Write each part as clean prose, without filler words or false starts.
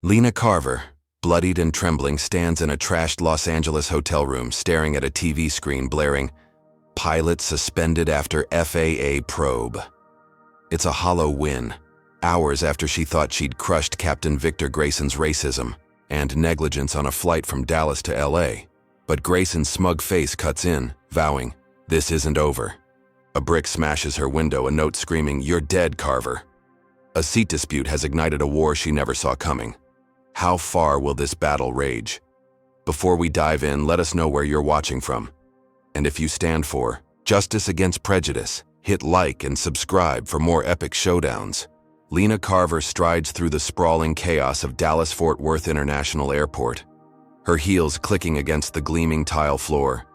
Lena Carver, bloodied and trembling, stands in a trashed Los Angeles hotel room staring at a TV screen blaring, "Pilot suspended after FAA probe." It's a hollow win, hours after she thought she'd crushed Captain Victor Grayson's racism and negligence on a flight from Dallas to LA. But Grayson's smug face cuts in, vowing, "This isn't over." A brick smashes her window, a note screaming, "You're dead, Carver." A seat dispute has ignited a war she never saw coming. How far will this battle rage? Before we dive in, let us know where you're watching from. And if you stand for justice against prejudice, hit like and subscribe for more epic showdowns. Lena Carver strides through the sprawling chaos of Dallas-Fort Worth International Airport, her heels clicking against the gleaming tile floor,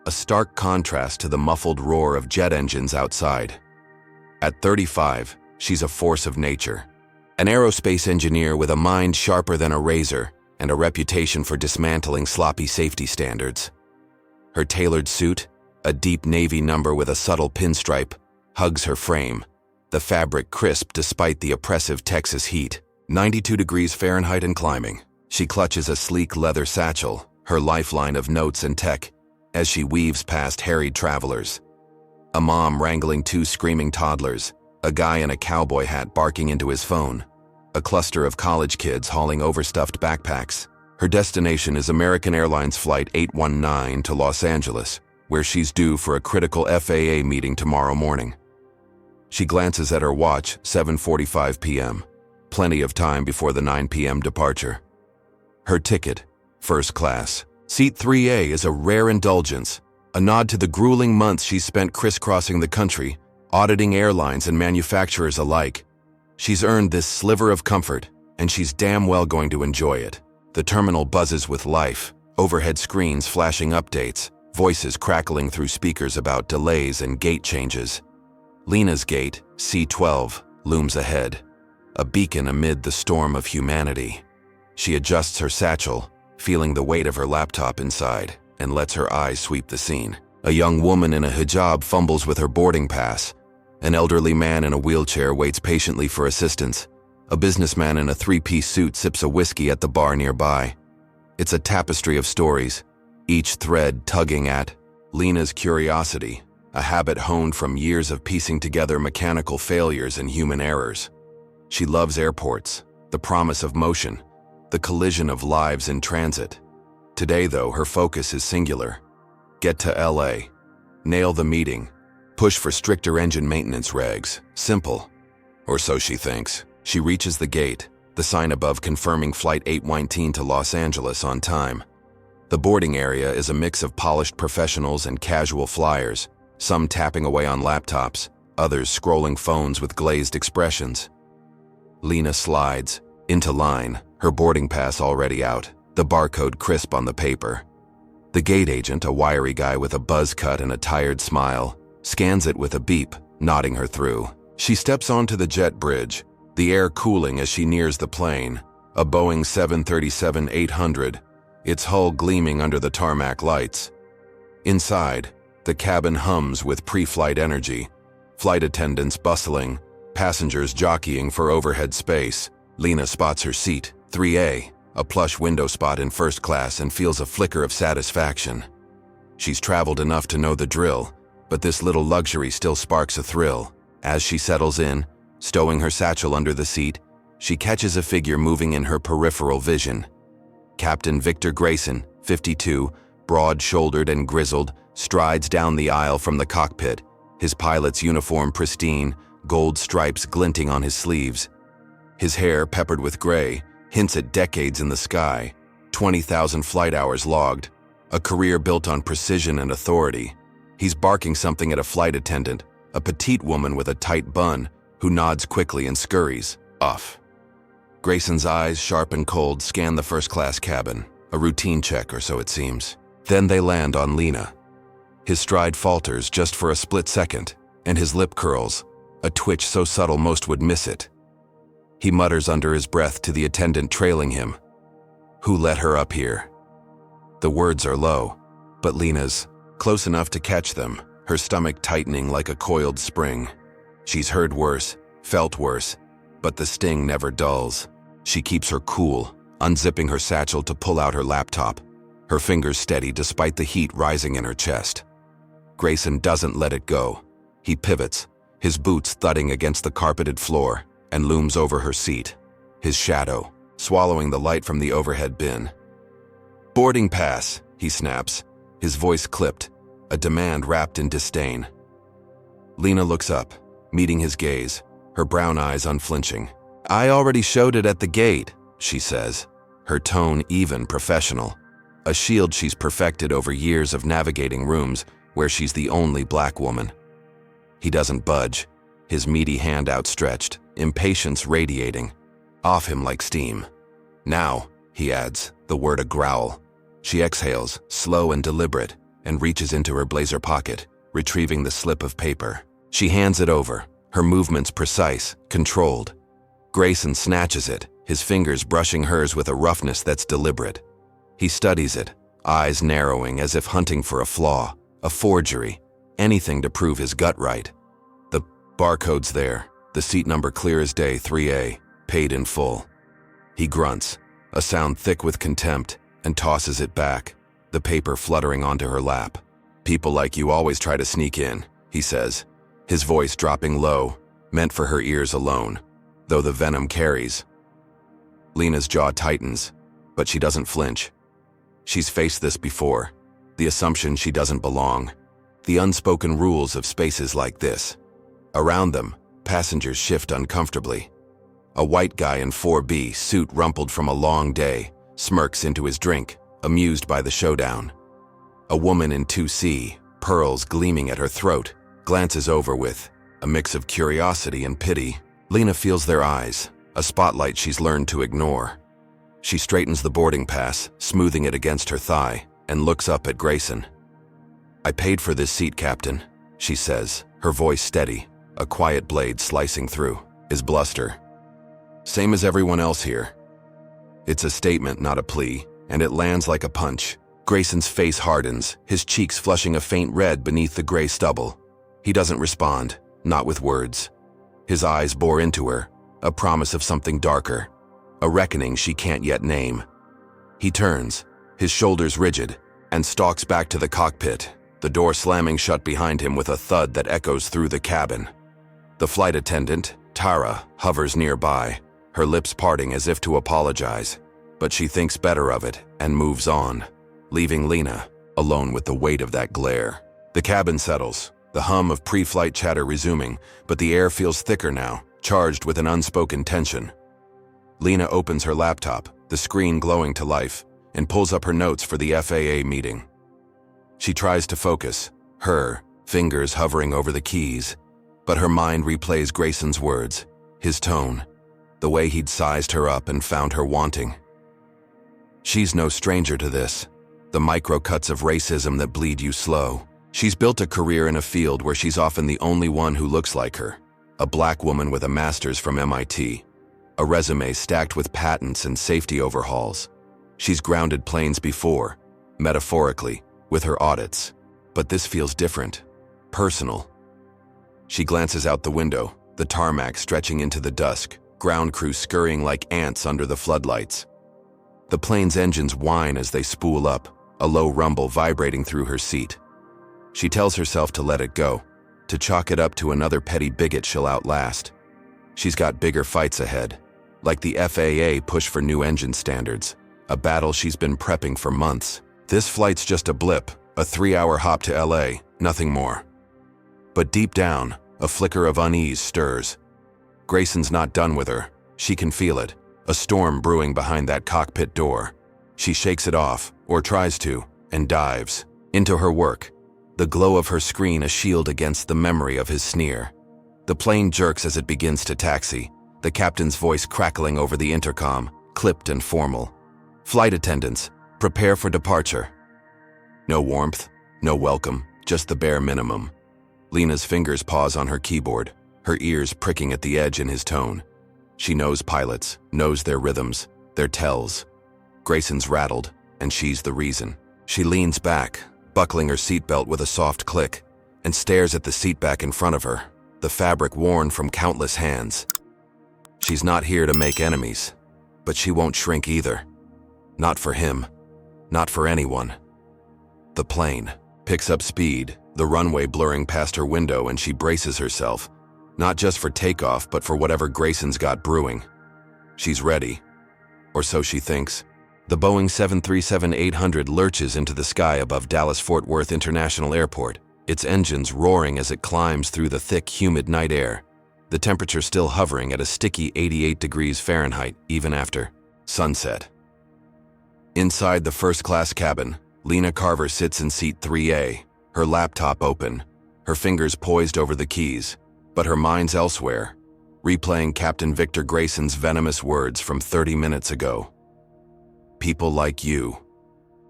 a stark contrast to the muffled roar of jet engines outside. At 35, she's a force of nature, an aerospace engineer with a mind sharper than a razor and a reputation for dismantling sloppy safety standards. Her tailored suit, a deep navy number with a subtle pinstripe, hugs her frame, the fabric crisp despite the oppressive Texas heat. 92 degrees Fahrenheit and climbing. She clutches a sleek leather satchel, her lifeline of notes and tech, as she weaves past harried travelers. A mom wrangling two screaming toddlers, a guy in a cowboy hat barking into his phone, a cluster of college kids hauling overstuffed backpacks. Her destination is American Airlines Flight 819 to Los Angeles, where she's due for a critical FAA meeting tomorrow morning. She glances at her watch, 7:45 p.m., plenty of time before the 9 p.m. departure. Her ticket, first class. Seat 3A is a rare indulgence, a nod to the grueling months she's spent crisscrossing the country, auditing airlines and manufacturers alike. She's earned this sliver of comfort, and she's damn well going to enjoy it. The terminal buzzes with life, overhead screens flashing updates, voices crackling through speakers about delays and gate changes. Lena's gate, C12, looms ahead, a beacon amid the storm of humanity. She adjusts her satchel, feeling the weight of her laptop inside, and lets her eyes sweep the scene. A young woman in a hijab fumbles with her boarding pass. An elderly man in a wheelchair waits patiently for assistance. A businessman in a three-piece suit sips a whiskey at the bar nearby. It's a tapestry of stories, each thread tugging at Lena's curiosity, a habit honed from years of piecing together mechanical failures and human errors. She loves airports, the promise of motion, the collision of lives in transit. Today, though, her focus is singular. Get to LA. Nail the meeting. Push for stricter engine maintenance regs. Simple. Or so she thinks. She reaches the gate, the sign above confirming Flight 819 to Los Angeles on time. The boarding area is a mix of polished professionals and casual flyers, some tapping away on laptops, others scrolling phones with glazed expressions. Lena slides into line, her boarding pass already out, the barcode crisp on the paper. The gate agent, a wiry guy with a buzz cut and a tired smile, scans it with a beep, nodding her through. She steps onto the jet bridge, the air cooling as she nears the plane, a Boeing 737-800, its hull gleaming under the tarmac lights. Inside, the cabin hums with pre-flight energy, flight attendants bustling, passengers jockeying for overhead space. Lena spots her seat, 3A, a plush window spot in first class, and feels a flicker of satisfaction. She's traveled enough to know the drill, but this little luxury still sparks a thrill. As she settles in, stowing her satchel under the seat, she catches a figure moving in her peripheral vision. Captain Victor Grayson, 52, broad-shouldered and grizzled, strides down the aisle from the cockpit, his pilot's uniform pristine, gold stripes glinting on his sleeves. His hair, peppered with gray, hints at decades in the sky, 20,000 flight hours logged, a career built on precision and authority. He's barking something at a flight attendant, a petite woman with a tight bun, who nods quickly and scurries off. Grayson's eyes, sharp and cold, scan the first-class cabin, a routine check or so it seems. Then they land on Lena. His stride falters just for a split second, and his lip curls, a twitch so subtle most would miss it. He mutters under his breath to the attendant trailing him, "Who let her up here?" The words are low, but Lena's close enough to catch them, her stomach tightening like a coiled spring. She's heard worse, felt worse, but the sting never dulls. She keeps her cool, unzipping her satchel to pull out her laptop, her fingers steady despite the heat rising in her chest. Grayson doesn't let it go. He pivots, his boots thudding against the carpeted floor, and looms over her seat, his shadow, swallowing the light from the overhead bin. "Boarding pass," he snaps, his voice clipped, a demand wrapped in disdain. Lena looks up, meeting his gaze, her brown eyes unflinching. "I already showed it at the gate," she says, her tone even professional, a shield she's perfected over years of navigating rooms where she's the only black woman. He doesn't budge, his meaty hand outstretched, impatience radiating, off him like steam. "Now," he adds, the word a growl. She exhales, slow and deliberate, and reaches into her blazer pocket, retrieving the slip of paper. She hands it over, her movements precise, controlled. Grayson snatches it, his fingers brushing hers with a roughness that's deliberate. He studies it, eyes narrowing as if hunting for a flaw, a forgery, anything to prove his gut right. The barcode's there, the seat number clear as day, 3A, paid in full. He grunts, a sound thick with contempt, and tosses it back, the paper fluttering onto her lap. "People like you always try to sneak in," he says, his voice dropping low, meant for her ears alone, though the venom carries. Lena's jaw tightens, but she doesn't flinch. She's faced this before, the assumption she doesn't belong, the unspoken rules of spaces like this. Around them, passengers shift uncomfortably. A white guy in 4B, suit rumpled from a long day, smirks into his drink, amused by the showdown. A woman in 2C, pearls gleaming at her throat, glances over with a mix of curiosity and pity. Lena feels their eyes, a spotlight she's learned to ignore. She straightens the boarding pass, smoothing it against her thigh, and looks up at Grayson. "I paid for this seat, Captain," she says, her voice steady, a quiet blade slicing through his bluster. "Same as everyone else here." It's a statement, not a plea, and it lands like a punch. Grayson's face hardens, his cheeks flushing a faint red beneath the gray stubble. He doesn't respond, not with words. His eyes bore into her, a promise of something darker, a reckoning she can't yet name. He turns, his shoulders rigid, and stalks back to the cockpit, the door slamming shut behind him with a thud that echoes through the cabin. The flight attendant, Tara, hovers nearby, her lips parting as if to apologize, but she thinks better of it and moves on, leaving Lena alone with the weight of that glare. The cabin settles, the hum of pre-flight chatter resuming, but the air feels thicker now, charged with an unspoken tension. Lena opens her laptop, the screen glowing to life, and pulls up her notes for the FAA meeting. She tries to focus, her fingers hovering over the keys, but her mind replays Grayson's words, his tone, the way he'd sized her up and found her wanting. She's no stranger to this, the micro-cuts of racism that bleed you slow. She's built a career in a field where she's often the only one who looks like her, a black woman with a master's from MIT, a resume stacked with patents and safety overhauls. She's grounded planes before, metaphorically, with her audits, but this feels different, personal. She glances out the window, the tarmac stretching into the dusk, ground crew scurrying like ants under the floodlights. The plane's engines whine as they spool up, a low rumble vibrating through her seat. She tells herself to let it go, to chalk it up to another petty bigot she'll outlast. She's got bigger fights ahead, like the FAA push for new engine standards, a battle she's been prepping for months. This flight's just a blip, a 3-hour hop to LA, nothing more. But deep down, a flicker of unease stirs. Grayson's not done with her. She can feel it, a storm brewing behind that cockpit door. She shakes it off, or tries to, and dives into her work, the glow of her screen a shield against the memory of his sneer. The plane jerks as it begins to taxi, the captain's voice crackling over the intercom, clipped and formal. "Flight attendants, prepare for departure." No warmth, no welcome, just the bare minimum. Lena's fingers pause on her keyboard, her ears pricking at the edge in his tone. She knows pilots, knows their rhythms, their tells. Grayson's rattled, and she's the reason. She leans back, buckling her seatbelt with a soft click, and stares at the seat back in front of her, the fabric worn from countless hands. She's not here to make enemies. But she won't shrink either. Not for him. Not for anyone. The plane picks up speed, the runway blurring past her window, and she braces herself, not just for takeoff, but for whatever Grayson's got brewing. She's ready. Or so she thinks. The Boeing 737-800 lurches into the sky above Dallas-Fort Worth International Airport, its engines roaring as it climbs through the thick, humid night air, the temperature still hovering at a sticky 88 degrees Fahrenheit even after sunset. Inside the first-class cabin, Lena Carver sits in seat 3A, her laptop open, her fingers poised over the keys, but her mind's elsewhere, replaying Captain Victor Grayson's venomous words from 30 minutes ago. People like you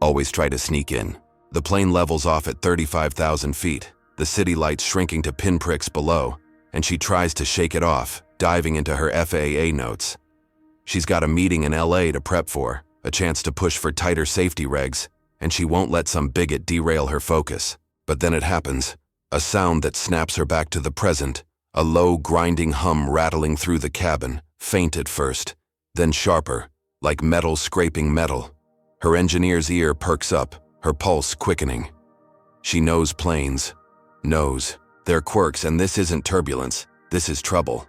always try to sneak in. The plane levels off at 35,000 feet, the city lights shrinking to pinpricks below, and she tries to shake it off, diving into her FAA notes. She's got a meeting in LA to prep for, a chance to push for tighter safety regs, and she won't let some bigot derail her focus. But then it happens, a sound that snaps her back to the present, a low, grinding hum rattling through the cabin, faint at first, then sharper, like metal scraping metal. Her engineer's ear perks up, her pulse quickening. She knows planes, knows their quirks, and this isn't turbulence, this is trouble.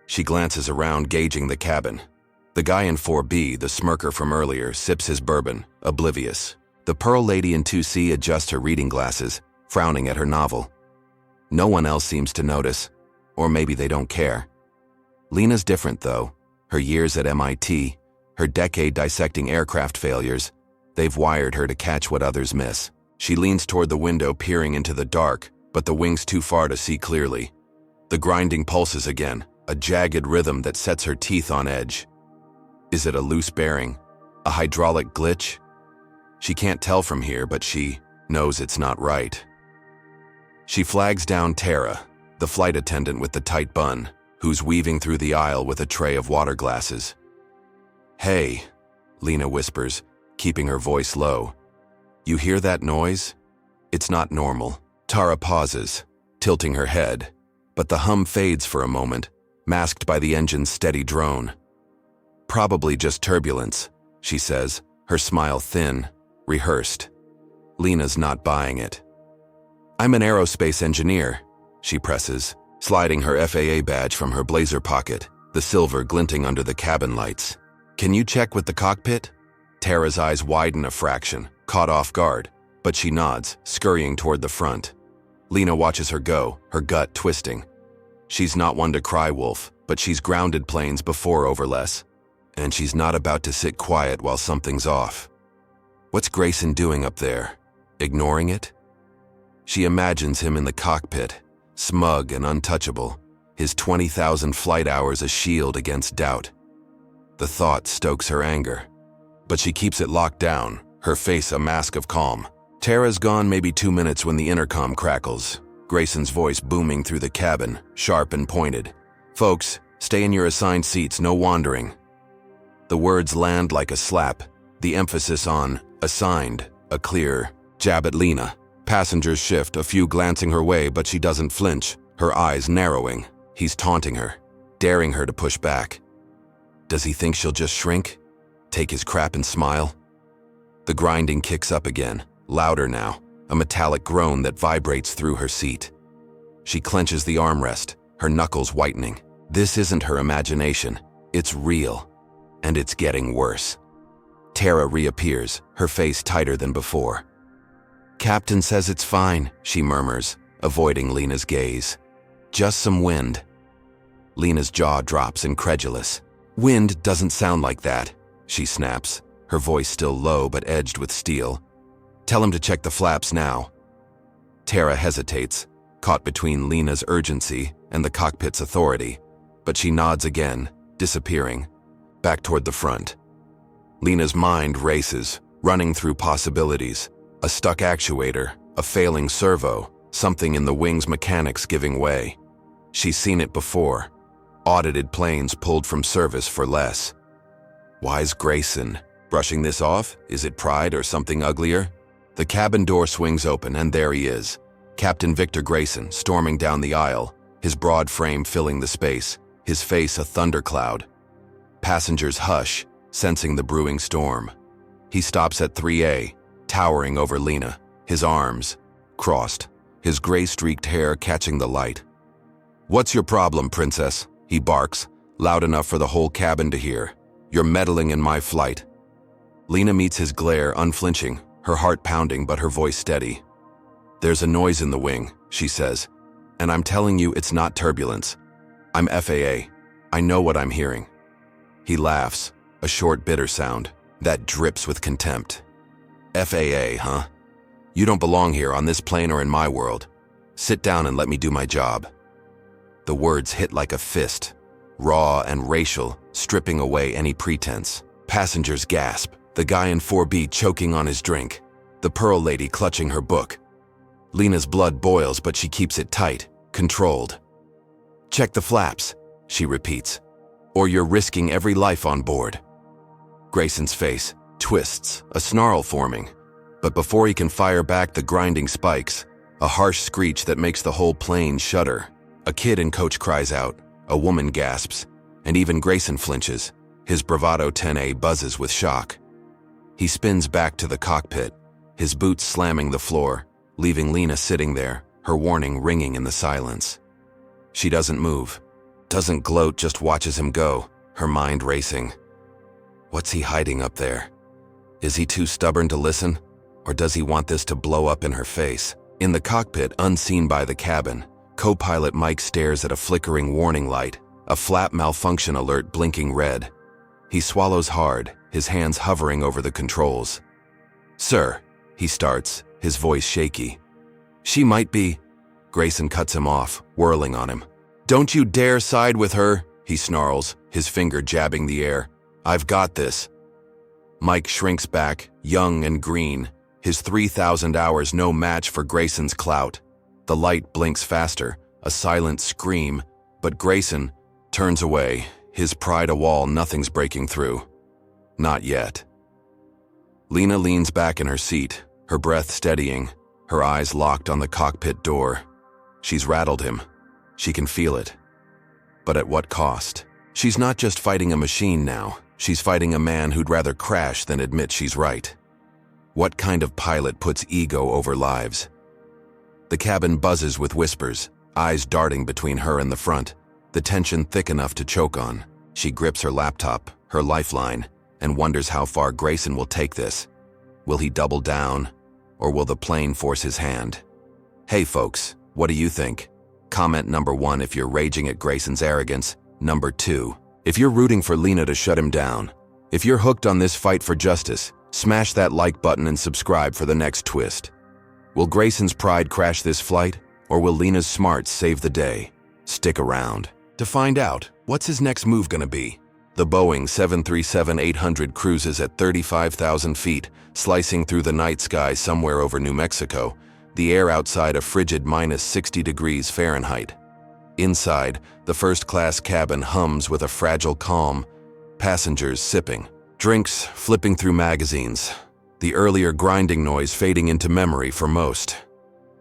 She glances around, gauging the cabin. The guy in 4B, the smirker from earlier, sips his bourbon, oblivious. The Pearl lady in 2C adjusts her reading glasses, frowning at her novel. No one else seems to notice, or maybe they don't care. Lena's different, though. Her years at MIT, her decade dissecting aircraft failures, they've wired her to catch what others miss. She leans toward the window, peering into the dark, but the wing's too far to see clearly. The grinding pulses again, a jagged rhythm that sets her teeth on edge. Is it a loose bearing? A hydraulic glitch? She can't tell from here, but she knows it's not right. She flags down Tara, the flight attendant with the tight bun, who's weaving through the aisle with a tray of water glasses. "Hey," Lena whispers, keeping her voice low. "You hear that noise? It's not normal." Tara pauses, tilting her head, but the hum fades for a moment, masked by the engine's steady drone. "Probably just turbulence," she says, her smile thin, rehearsed. Lena's not buying it. "I'm an aerospace engineer," she presses, sliding her FAA badge from her blazer pocket, the silver glinting under the cabin lights. "Can you check with the cockpit?" Tara's eyes widen a fraction, caught off guard, but she nods, scurrying toward the front. Lena watches her go, her gut twisting. She's not one to cry wolf, but she's grounded planes before over less, and she's not about to sit quiet while something's off. What's Grayson doing up there? Ignoring it? She imagines him in the cockpit, smug and untouchable, his 20,000 flight hours a shield against doubt. The thought stokes her anger, but she keeps it locked down, her face a mask of calm. Tara's gone maybe 2 minutes when the intercom crackles, Grayson's voice booming through the cabin, sharp and pointed. "Folks, stay in your assigned seats, no wandering." The words land like a slap, the emphasis on assigned, a clear jab at Lena. Passengers shift, a few glancing her way, but she doesn't flinch, her eyes narrowing. He's taunting her, daring her to push back. Does he think she'll just shrink? Take his crap and smile? The grinding kicks up again, louder now, a metallic groan that vibrates through her seat. She clenches the armrest, her knuckles whitening. This isn't her imagination, it's real, and it's getting worse. Tara reappears, her face tighter than before. "Captain says it's fine," she murmurs, avoiding Lena's gaze. "Just some wind." Lena's jaw drops, incredulous. "Wind doesn't sound like that," she snaps, her voice still low but edged with steel. "Tell him to check the flaps now." Tara hesitates, caught between Lena's urgency and the cockpit's authority, but she nods again, disappearing, back toward the front. Lena's mind races, running through possibilities. A stuck actuator, a failing servo, something in the wing's mechanics giving way. She's seen it before. Audited planes pulled from service for less. Why's Grayson brushing this off? Is it pride or something uglier? The cabin door swings open, and there he is, Captain Victor Grayson, storming down the aisle, his broad frame filling the space, his face a thundercloud. Passengers hush, sensing the brewing storm. He stops at 3A, towering over Lena, his arms crossed, his gray-streaked hair catching the light. "What's your problem, princess?" he barks, loud enough for the whole cabin to hear. "You're meddling in my flight." Lena meets his glare, unflinching, her heart pounding but her voice steady. "There's a noise in the wing," she says, "and I'm telling you it's not turbulence. I'm FAA. I know what I'm hearing." He laughs, a short, bitter sound that drips with contempt. "FAA, huh? You don't belong here on this plane or in my world. Sit down and let me do my job." The words hit like a fist, raw and racial, stripping away any pretense. Passengers gasp, the guy in 4B choking on his drink, the Pearl Lady clutching her book. Lena's blood boils, but she keeps it tight, controlled. "Check the flaps," she repeats, "or you're risking every life on board." Grayson's face twists, a snarl forming, but before he can fire back, the grinding spikes, a harsh screech that makes the whole plane shudder. A kid in coach cries out, a woman gasps, and even Grayson flinches. His Bravado 10A buzzes with shock. He spins back to the cockpit, his boots slamming the floor, leaving Lena sitting there, her warning ringing in the silence. She doesn't move, doesn't gloat, just watches him go, her mind racing. What's he hiding up there? Is he too stubborn to listen? Or does he want this to blow up in her face? In the cockpit, unseen by the cabin, co-pilot Mike stares at a flickering warning light, a flap malfunction alert blinking red. He swallows hard, his hands hovering over the controls. "Sir," he starts, his voice shaky. "She might be—" Grayson cuts him off, whirling on him. "Don't you dare side with her," he snarls, his finger jabbing the air. "I've got this." Mike shrinks back, young and green, his 3,000 hours no match for Grayson's clout. The light blinks faster, a silent scream, but Grayson turns away, his pride a wall nothing's breaking through. Not yet. Lena leans back in her seat, her breath steadying, her eyes locked on the cockpit door. She's rattled him. She can feel it. But at what cost? She's not just fighting a machine now. She's fighting a man who'd rather crash than admit she's right. What kind of pilot puts ego over lives? The cabin buzzes with whispers, eyes darting between her and the front, the tension thick enough to choke on. She grips her laptop, her lifeline, and wonders how far Grayson will take this. Will he double down, or will the plane force his hand? Hey folks, what do you think? Comment number 1 if you're raging at Grayson's arrogance, number 2 if you're rooting for Lena to shut him down. If you're hooked on this fight for justice, smash that like button and subscribe for the next twist. Will Grayson's pride crash this flight, or will Lena's smarts save the day? Stick around to find out. What's his next move gonna be? The Boeing 737-800 cruises at 35,000 feet, slicing through the night sky somewhere over New Mexico, the air outside a frigid -60 degrees Fahrenheit. Inside, the first-class cabin hums with a fragile calm, passengers sipping, drinks flipping through magazines, the earlier grinding noise fading into memory for most.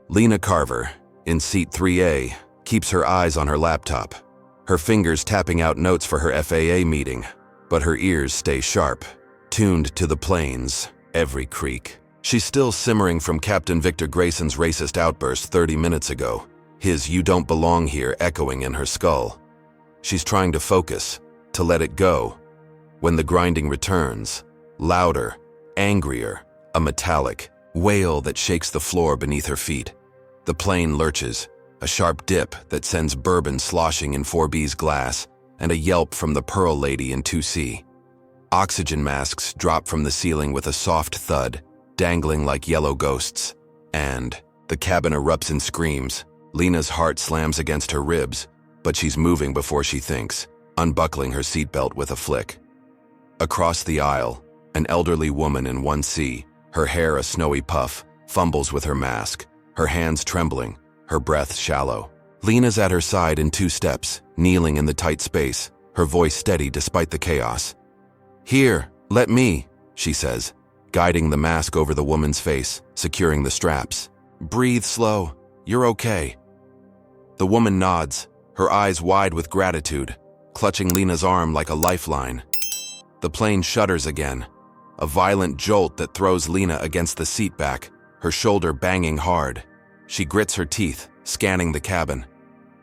Lena Carver, in seat 3A, keeps her eyes on her laptop, her fingers tapping out notes for her FAA meeting, but her ears stay sharp, tuned to the plane's every creak. She's still simmering from Captain Victor Grayson's racist outburst 30 minutes ago, his "you don't belong here" echoing in her skull. She's trying to focus, to let it go, when the grinding returns, louder, angrier, a metallic wail that shakes the floor beneath her feet. The plane lurches, a sharp dip that sends bourbon sloshing in 4B's glass, and a yelp from the Pearl Lady in 2C. Oxygen masks drop from the ceiling with a soft thud, dangling like yellow ghosts, and the cabin erupts in screams. Lena's heart slams against her ribs, but she's moving before she thinks, unbuckling her seatbelt with a flick. Across the aisle, an elderly woman in 1C, her hair a snowy puff, fumbles with her mask, her hands trembling, her breath shallow. Lena's at her side in 2 steps, kneeling in the tight space, her voice steady despite the chaos. "Here, let me," she says, guiding the mask over the woman's face, securing the straps. "Breathe slow, you're okay." The woman nods, her eyes wide with gratitude, clutching Lena's arm like a lifeline. The plane shudders again. A violent jolt that throws Lena against the seat back, her shoulder banging hard. She grits her teeth, scanning the cabin.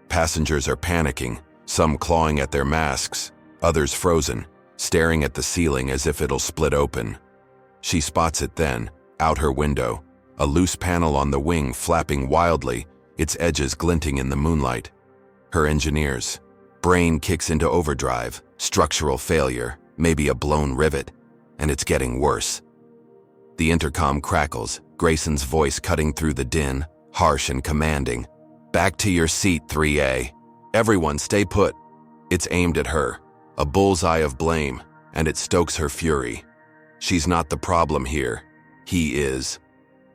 Passengers are panicking, some clawing at their masks, others frozen, staring at the ceiling as if it'll split open. She spots it then, out her window, a loose panel on the wing flapping wildly, its edges glinting in the moonlight. Her engineers. Brain kicks into overdrive, structural failure, maybe a blown rivet, and it's getting worse. The intercom crackles, Grayson's voice cutting through the din, harsh and commanding. "Back to your seat, 3A. Everyone stay put." It's aimed at her, a bullseye of blame, and it stokes her fury. She's not the problem here. He is.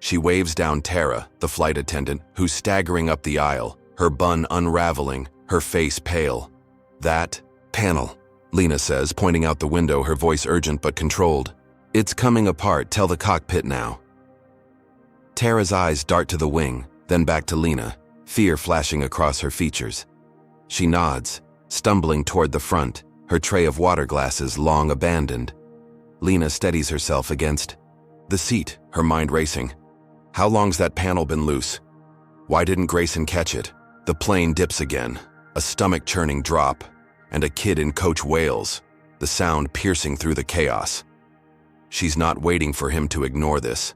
She waves down Tara, the flight attendant, who's staggering up the aisle, her bun unraveling, her face pale. "That panel," Lena says, pointing out the window, her voice urgent but controlled. "It's coming apart. Tell the cockpit now." Tara's eyes dart to the wing, then back to Lena, fear flashing across her features. She nods, stumbling toward the front, her tray of water glasses long abandoned. Lena steadies herself against the seat, her mind racing. How long's that panel been loose? Why didn't Grayson catch it? The plane dips again, a stomach-churning drop, and a kid in Coach wails, the sound piercing through the chaos. She's not waiting for him to ignore this.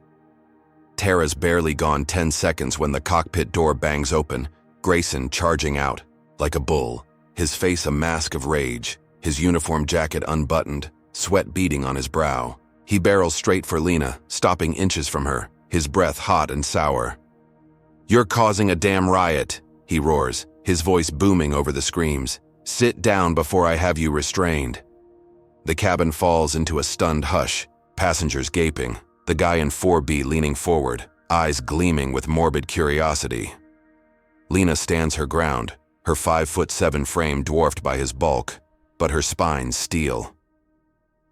Tara's barely gone 10 seconds when the cockpit door bangs open, Grayson charging out, like a bull, his face a mask of rage, his uniform jacket unbuttoned, sweat beading on his brow. He barrels straight for Lena, stopping inches from her, his breath hot and sour. "You're causing a damn riot," he roars, his voice booming over the screams. "Sit down before I have you restrained." The cabin falls into a stunned hush, passengers gaping, the guy in 4B leaning forward, eyes gleaming with morbid curiosity. Lena stands her ground, her 5'7" frame dwarfed by his bulk, but her spine steel.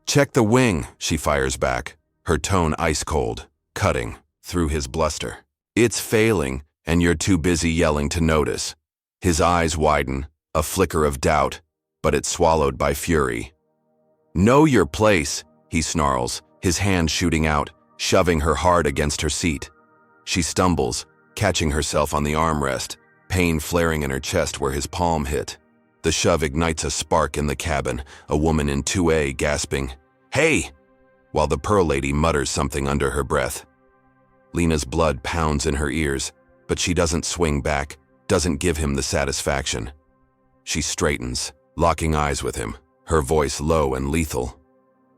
"Check the wing," she fires back, her tone ice cold, cutting through his bluster. "It's failing, and you're too busy yelling to notice." His eyes widen, a flicker of doubt, but it's swallowed by fury. "Know your place," he snarls, his hand shooting out, shoving her hard against her seat. She stumbles, catching herself on the armrest, pain flaring in her chest where his palm hit. The shove ignites a spark in the cabin, a woman in 2A gasping, "Hey!" while the Pearl Lady mutters something under her breath. Lena's blood pounds in her ears, but she doesn't swing back, doesn't give him the satisfaction. She straightens, locking eyes with him, her voice low and lethal.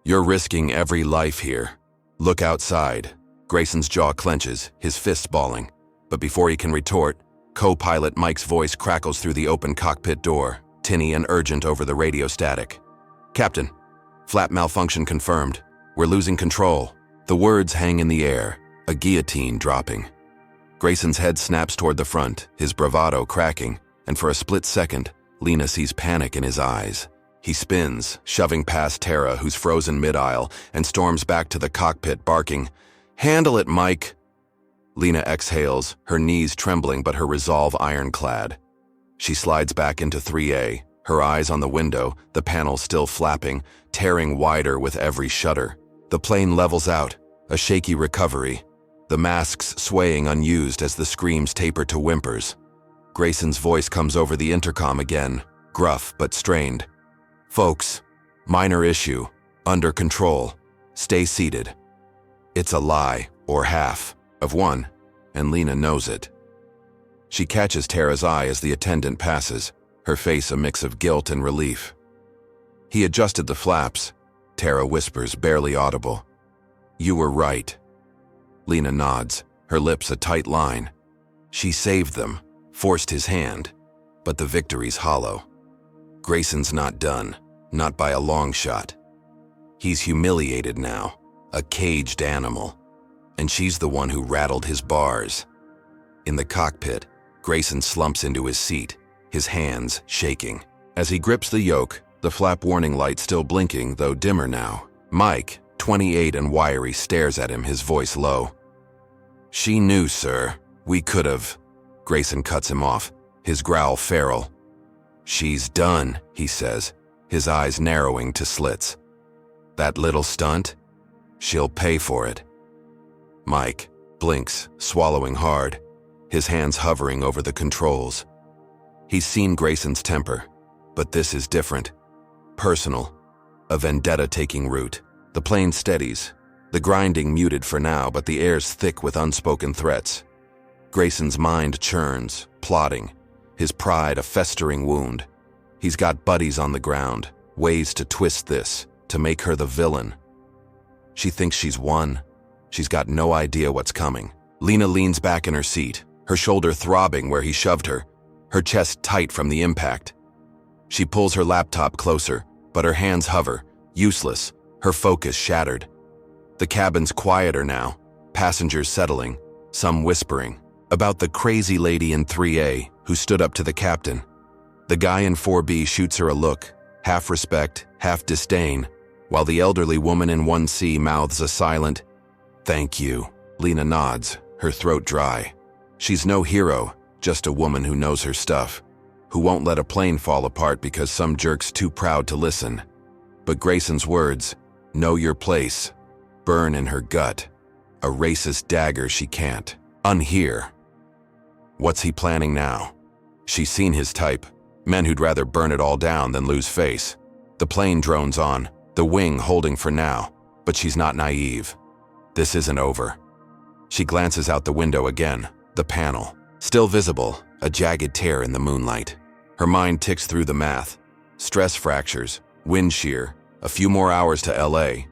"You're risking every life here. Look outside." Grayson's jaw clenches, his fists balling, but before he can retort, co-pilot Mike's voice crackles through the open cockpit door, tinny and urgent over the radio static. "Captain, flap malfunction confirmed. We're losing control." The words hang in the air, a guillotine dropping. Grayson's head snaps toward the front, his bravado cracking, and for a split second, Lena sees panic in his eyes. He spins, shoving past Tara, who's frozen mid-aisle, and storms back to the cockpit, barking, "Handle it, Mike!" Lena exhales, her knees trembling but her resolve ironclad. She slides back into 3A, her eyes on the window, the panel still flapping, tearing wider with every shudder. The plane levels out, a shaky recovery, the masks swaying unused as the screams taper to whimpers. Grayson's voice comes over the intercom again, gruff but strained. "Folks, minor issue, under control, stay seated." It's a lie, or half, of one, and Lena knows it. She catches Tara's eye as the attendant passes, her face a mix of guilt and relief. "He adjusted the flaps," Tara whispers, barely audible. "You were right." Lena nods, her lips a tight line. She saved them, forced his hand, but the victory's hollow. Grayson's not done, not by a long shot. He's humiliated now, a caged animal, and she's the one who rattled his bars. In the cockpit, Grayson slumps into his seat, his hands shaking. As he grips the yoke, the flap warning light still blinking, though dimmer now. Mike, 28 and wiry, stares at him, his voice low. "She knew, sir. We could have." Grayson cuts him off, his growl feral. "She's done," he says, his eyes narrowing to slits. That little stunt? She'll pay for it. Mike blinks, swallowing hard, his hands hovering over the controls. He's seen Grayson's temper, but this is different. Personal, a vendetta taking root. The plane steadies, the grinding muted for now, but the air's thick with unspoken threats. Grayson's mind churns, plotting, his pride a festering wound. He's got buddies on the ground, ways to twist this, to make her the villain. She thinks she's won. She's got no idea what's coming. Lena leans back in her seat, her shoulder throbbing where he shoved her, her chest tight from the impact. She pulls her laptop closer, but her hands hover, useless, her focus shattered. The cabin's quieter now, passengers settling, some whispering, about the crazy lady in 3A who stood up to the captain. The guy in 4B shoots her a look, half respect, half disdain, while the elderly woman in 1C mouths a silent, "Thank you." Lena nods, her throat dry. She's no hero, just a woman who knows her stuff, who won't let a plane fall apart because some jerk's too proud to listen. But Grayson's words, "Know your place," burn in her gut, a racist dagger she can't unhear. What's he planning now? She's seen his type, men who'd rather burn it all down than lose face. The plane drones on, the wing holding for now, but she's not naive. This isn't over. She glances out the window again, the panel, still visible, a jagged tear in the moonlight. Her mind ticks through the math. Stress fractures, wind shear, a few more hours to LA.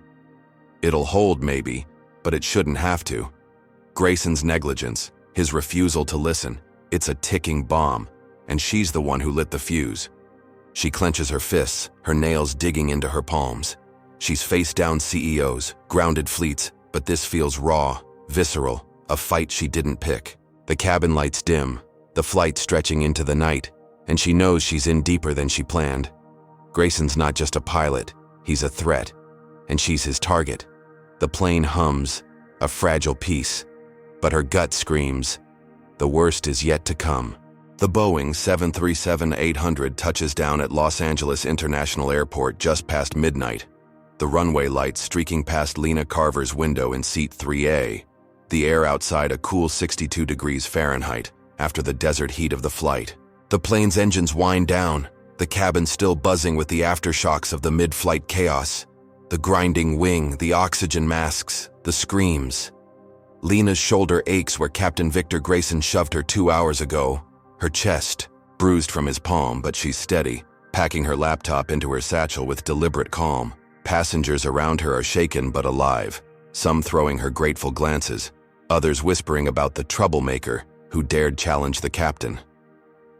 It'll hold maybe, but it shouldn't have to. Grayson's negligence, his refusal to listen, it's a ticking bomb, and she's the one who lit the fuse. She clenches her fists, her nails digging into her palms. She's faced down CEOs, grounded fleets, but this feels raw, visceral, a fight she didn't pick. The cabin lights dim, the flight stretching into the night, and she knows she's in deeper than she planned. Grayson's not just a pilot, he's a threat, and she's his target. The plane hums, a fragile piece, but her gut screams, the worst is yet to come. The Boeing 737-800 touches down at Los Angeles International Airport just past midnight, the runway lights streaking past Lena Carver's window in seat 3A, the air outside a cool 62 degrees Fahrenheit after the desert heat of the flight. The plane's engines wind down, the cabin still buzzing with the aftershocks of the mid-flight chaos, the grinding wing, the oxygen masks, the screams. Lena's shoulder aches where Captain Victor Grayson shoved her 2 hours ago, her chest bruised from his palm, but she's steady, packing her laptop into her satchel with deliberate calm. Passengers around her are shaken but alive, some throwing her grateful glances, others whispering about the troublemaker who dared challenge the captain.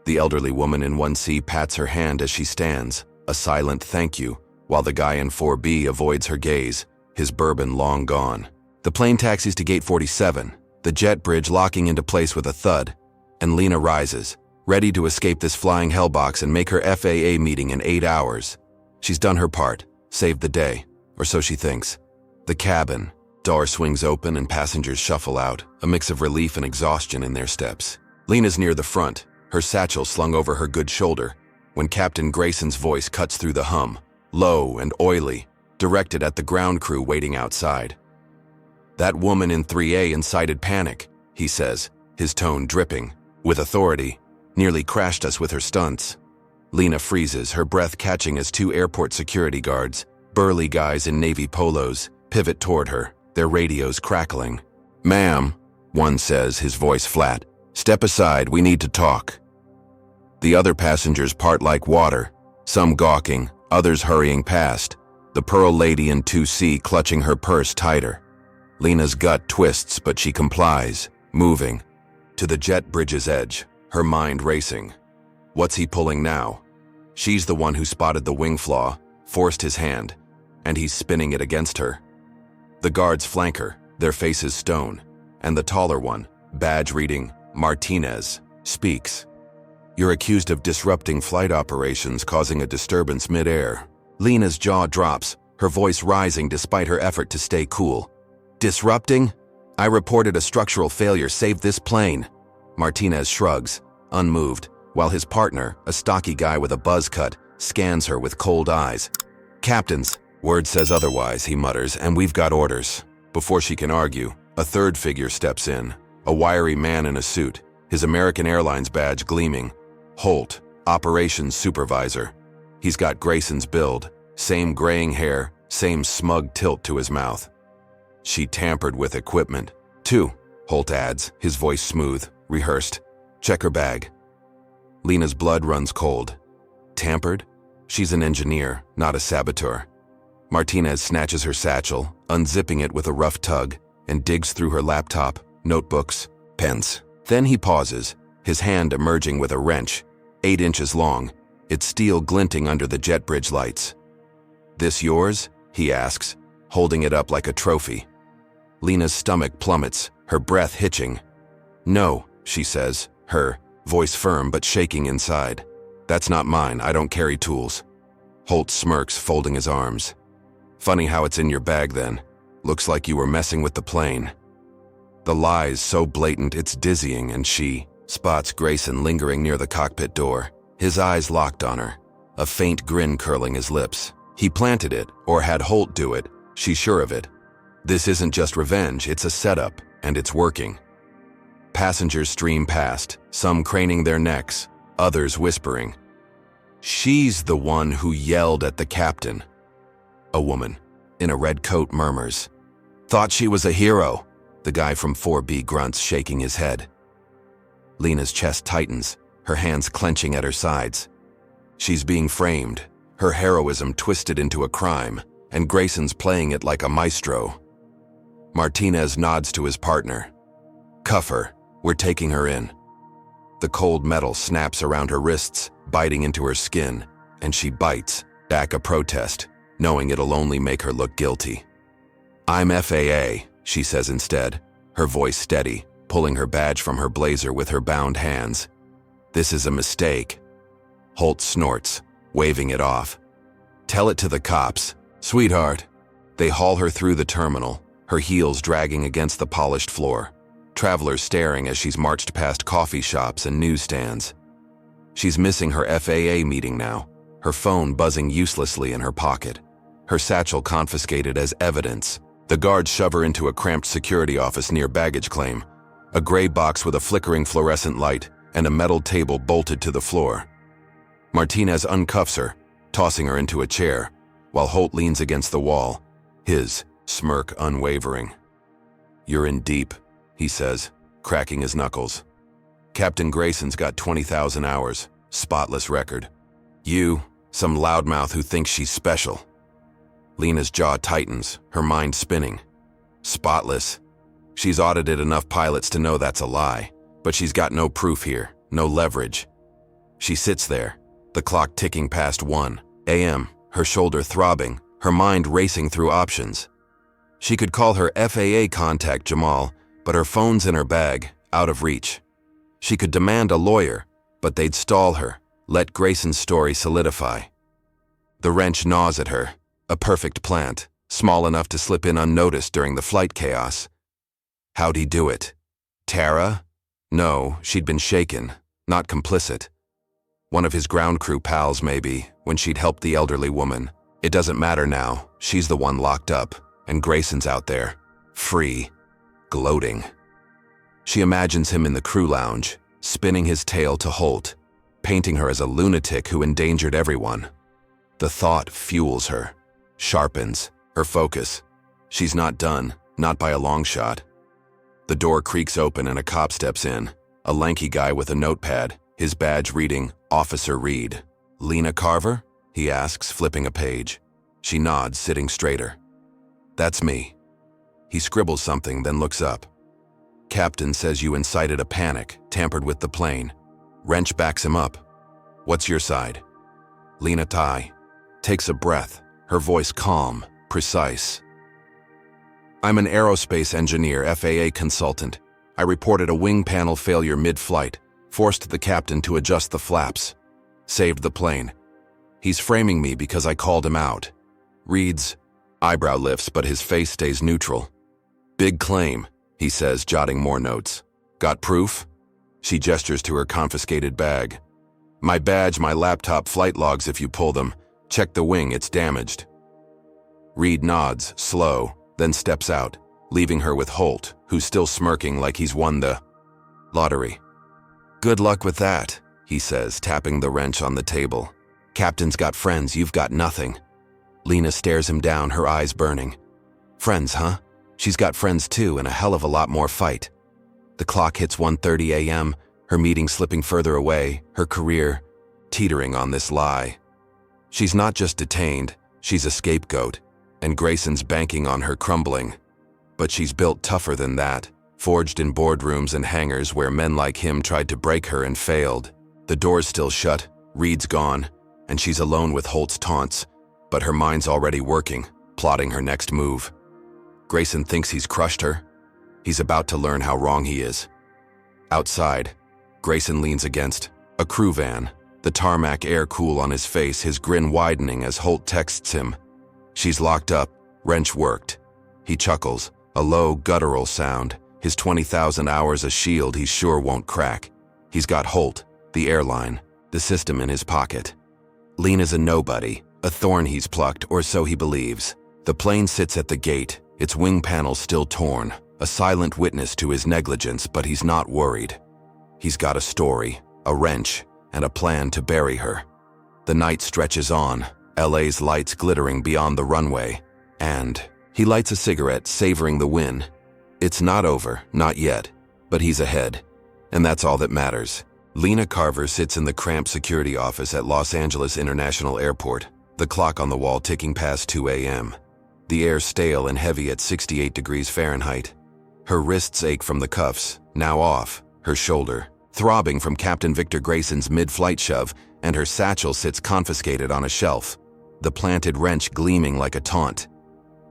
The elderly woman in 1C pats her hand as she stands, a silent thank you, while the guy in 4B avoids her gaze, his bourbon long gone. The plane taxis to gate 47, the jet bridge locking into place with a thud, and Lena rises, ready to escape this flying hellbox and make her FAA meeting in 8 hours. She's done her part, saved the day, or so she thinks. The cabin, door swings open and passengers shuffle out, a mix of relief and exhaustion in their steps. Lena's near the front, her satchel slung over her good shoulder, when Captain Grayson's voice cuts through the hum, low and oily, directed at the ground crew waiting outside. "That woman in 3A incited panic," he says, his tone dripping with authority, "nearly crashed us with her stunts." Lena freezes, her breath catching as 2 airport security guards, burly guys in navy polos, pivot toward her, their radios crackling. "Ma'am," one says, his voice flat, "step aside, we need to talk." The other passengers part like water, some gawking, others hurrying past, the pearl lady in 2C clutching her purse tighter. Lena's gut twists, but she complies, moving to the jet bridge's edge, her mind racing. What's he pulling now? She's the one who spotted the wing flaw, forced his hand, and he's spinning it against her. The guards flank her, their faces stone, and the taller one, badge reading Martinez, speaks. "You're accused of disrupting flight operations, causing a disturbance mid-air." Lena's jaw drops, her voice rising despite her effort to stay cool. "Disrupting? I reported a structural failure saved this plane." Martinez shrugs, unmoved, while his partner, a stocky guy with a buzz cut, scans her with cold eyes. "Captains, Word says otherwise, he mutters, and we've got orders. Before she can argue, a third figure steps in, a wiry man in a suit, his American Airlines badge gleaming. Holt, operations supervisor. He's got Grayson's build, same graying hair, same smug tilt to his mouth. She tampered with equipment. Too, Holt adds, his voice smooth, rehearsed. Check her bag. Lena's blood runs cold. Tampered? She's an engineer, not a saboteur. Martinez snatches her satchel, unzipping it with a rough tug, and digs through her laptop, notebooks, pens. Then he pauses, his hand emerging with a wrench, 8 inches long, its steel glinting under the jet bridge lights. This yours? He asks, holding it up like a trophy. Lena's stomach plummets, her breath hitching. No, she says, her voice firm but shaking inside. That's not mine, I don't carry tools. Holt smirks, folding his arms. Funny how it's in your bag then. Looks like you were messing with the plane. The lie's so blatant it's dizzying, and she spots Grayson lingering near the cockpit door, his eyes locked on her, a faint grin curling his lips. He planted it, or had Holt do it, she's sure of it. This isn't just revenge, it's a setup, and it's working. Passengers stream past, some craning their necks, others whispering. She's the one who yelled at the captain. A woman, in a red coat, murmurs. Thought she was a hero. The guy from 4B grunts, shaking his head. Lena's chest tightens, her hands clenching at her sides. She's being framed, her heroism twisted into a crime, and Grayson's playing it like a maestro. Martinez nods to his partner. Cuff her, we're taking her in. The cold metal snaps around her wrists, biting into her skin, and she bites, back a protest, knowing it'll only make her look guilty. I'm FAA, she says instead, her voice steady, pulling her badge from her blazer with her bound hands. This is a mistake. Holt snorts, waving it off. Tell it to the cops, sweetheart. They haul her through the terminal, her heels dragging against the polished floor, travelers staring as she's marched past coffee shops and newsstands. She's missing her FAA meeting now, her phone buzzing uselessly in her pocket, her satchel confiscated as evidence. The guards shove her into a cramped security office near baggage claim, a gray box with a flickering fluorescent light and a metal table bolted to the floor. Martinez uncuffs her, tossing her into a chair, while Holt leans against the wall, his smirk unwavering. You're in deep, he says, cracking his knuckles. Captain Grayson's got 20,000 hours, spotless record. You, some loudmouth who thinks she's special. Lena's jaw tightens, her mind spinning. Spotless. She's audited enough pilots to know that's a lie, but she's got no proof here, no leverage. She sits there, the clock ticking past 1 a.m., her shoulder throbbing, her mind racing through options. She could call her FAA contact Jamal, but her phone's in her bag, out of reach. She could demand a lawyer, but they'd stall her, let Grayson's story solidify. The wrench gnaws at her, a perfect plant, small enough to slip in unnoticed during the flight chaos. How'd he do it? Tara? No, she'd been shaken, not complicit. One of his ground crew pals, maybe, when she'd helped the elderly woman. It doesn't matter now, she's the one locked up, and Grayson's out there, free, gloating. She imagines him in the crew lounge, spinning his tale to Holt, painting her as a lunatic who endangered everyone. The thought fuels her, sharpens her focus. She's not done, not by a long shot. The door creaks open and a cop steps in, a lanky guy with a notepad, his badge reading, Officer Reed. Lena Carver? He asks, flipping a page. She nods, sitting straighter. That's me. He scribbles something, then looks up. Captain says you incited a panic, tampered with the plane. Wrench backs him up. What's your side? Lena takes a breath, her voice calm, precise. I'm an aerospace engineer, FAA consultant. I reported a wing panel failure mid-flight, forced the captain to adjust the flaps. Saved the plane. He's framing me because I called him out. Reed's eyebrow lifts, but his face stays neutral. Big claim, he says, jotting more notes. Got proof? She gestures to her confiscated bag. My badge, my laptop, flight logs if you pull them. Check the wing, it's damaged. Reed nods, slow, then steps out, leaving her with Holt, who's still smirking like he's won the lottery. "Good luck with that," he says, tapping the wrench on the table. "Captain's got friends, you've got nothing." Lena stares him down, her eyes burning. Friends, huh? She's got friends too, and a hell of a lot more fight. The clock hits 1:30 a.m., her meeting slipping further away, her career teetering on this lie. She's not just detained, she's a scapegoat, and Grayson's banking on her crumbling. But she's built tougher than that, forged in boardrooms and hangars where men like him tried to break her and failed. The door's still shut, Reed's gone, and she's alone with Holt's taunts, but her mind's already working, plotting her next move. Grayson thinks he's crushed her. He's about to learn how wrong he is. Outside, Grayson leans against a crew van, the tarmac air cool on his face, his grin widening as Holt texts him. "She's locked up, wrench worked." He chuckles, a low, guttural sound, his 20,000 hours a shield he sure won't crack. He's got Holt, the airline, the system in his pocket. Lena's a nobody, a thorn he's plucked, or so he believes. The plane sits at the gate, its wing panels still torn, a silent witness to his negligence, but he's not worried. He's got a story, a wrench, and a plan to bury her. The night stretches on, LA's lights glittering beyond the runway, and he lights a cigarette, savoring the win. It's not over, not yet, but he's ahead, and that's all that matters. Lena Carver sits in the cramped security office at Los Angeles International Airport, the clock on the wall ticking past 2 a.m. The air stale and heavy at 68 degrees Fahrenheit. Her wrists ache from the cuffs, now off, her shoulder throbbing from Captain Victor Grayson's mid-flight shove, and her satchel sits confiscated on a shelf, the planted wrench gleaming like a taunt.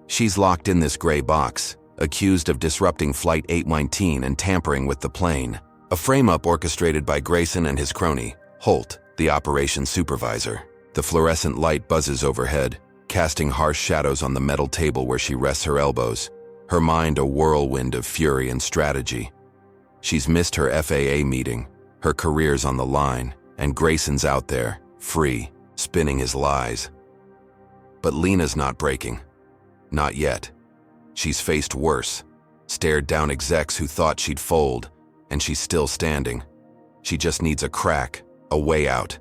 She's locked in this gray box, accused of disrupting Flight 819 and tampering with the plane. A frame-up orchestrated by Grayson and his crony, Holt, the operations supervisor. The fluorescent light buzzes overhead, casting harsh shadows on the metal table where she rests her elbows, her mind a whirlwind of fury and strategy. She's missed her FAA meeting, her career's on the line, and Grayson's out there, free, spinning his lies. But Lena's not breaking. Not yet. She's faced worse, stared down execs who thought she'd fold, and she's still standing. She just needs a crack, a way out.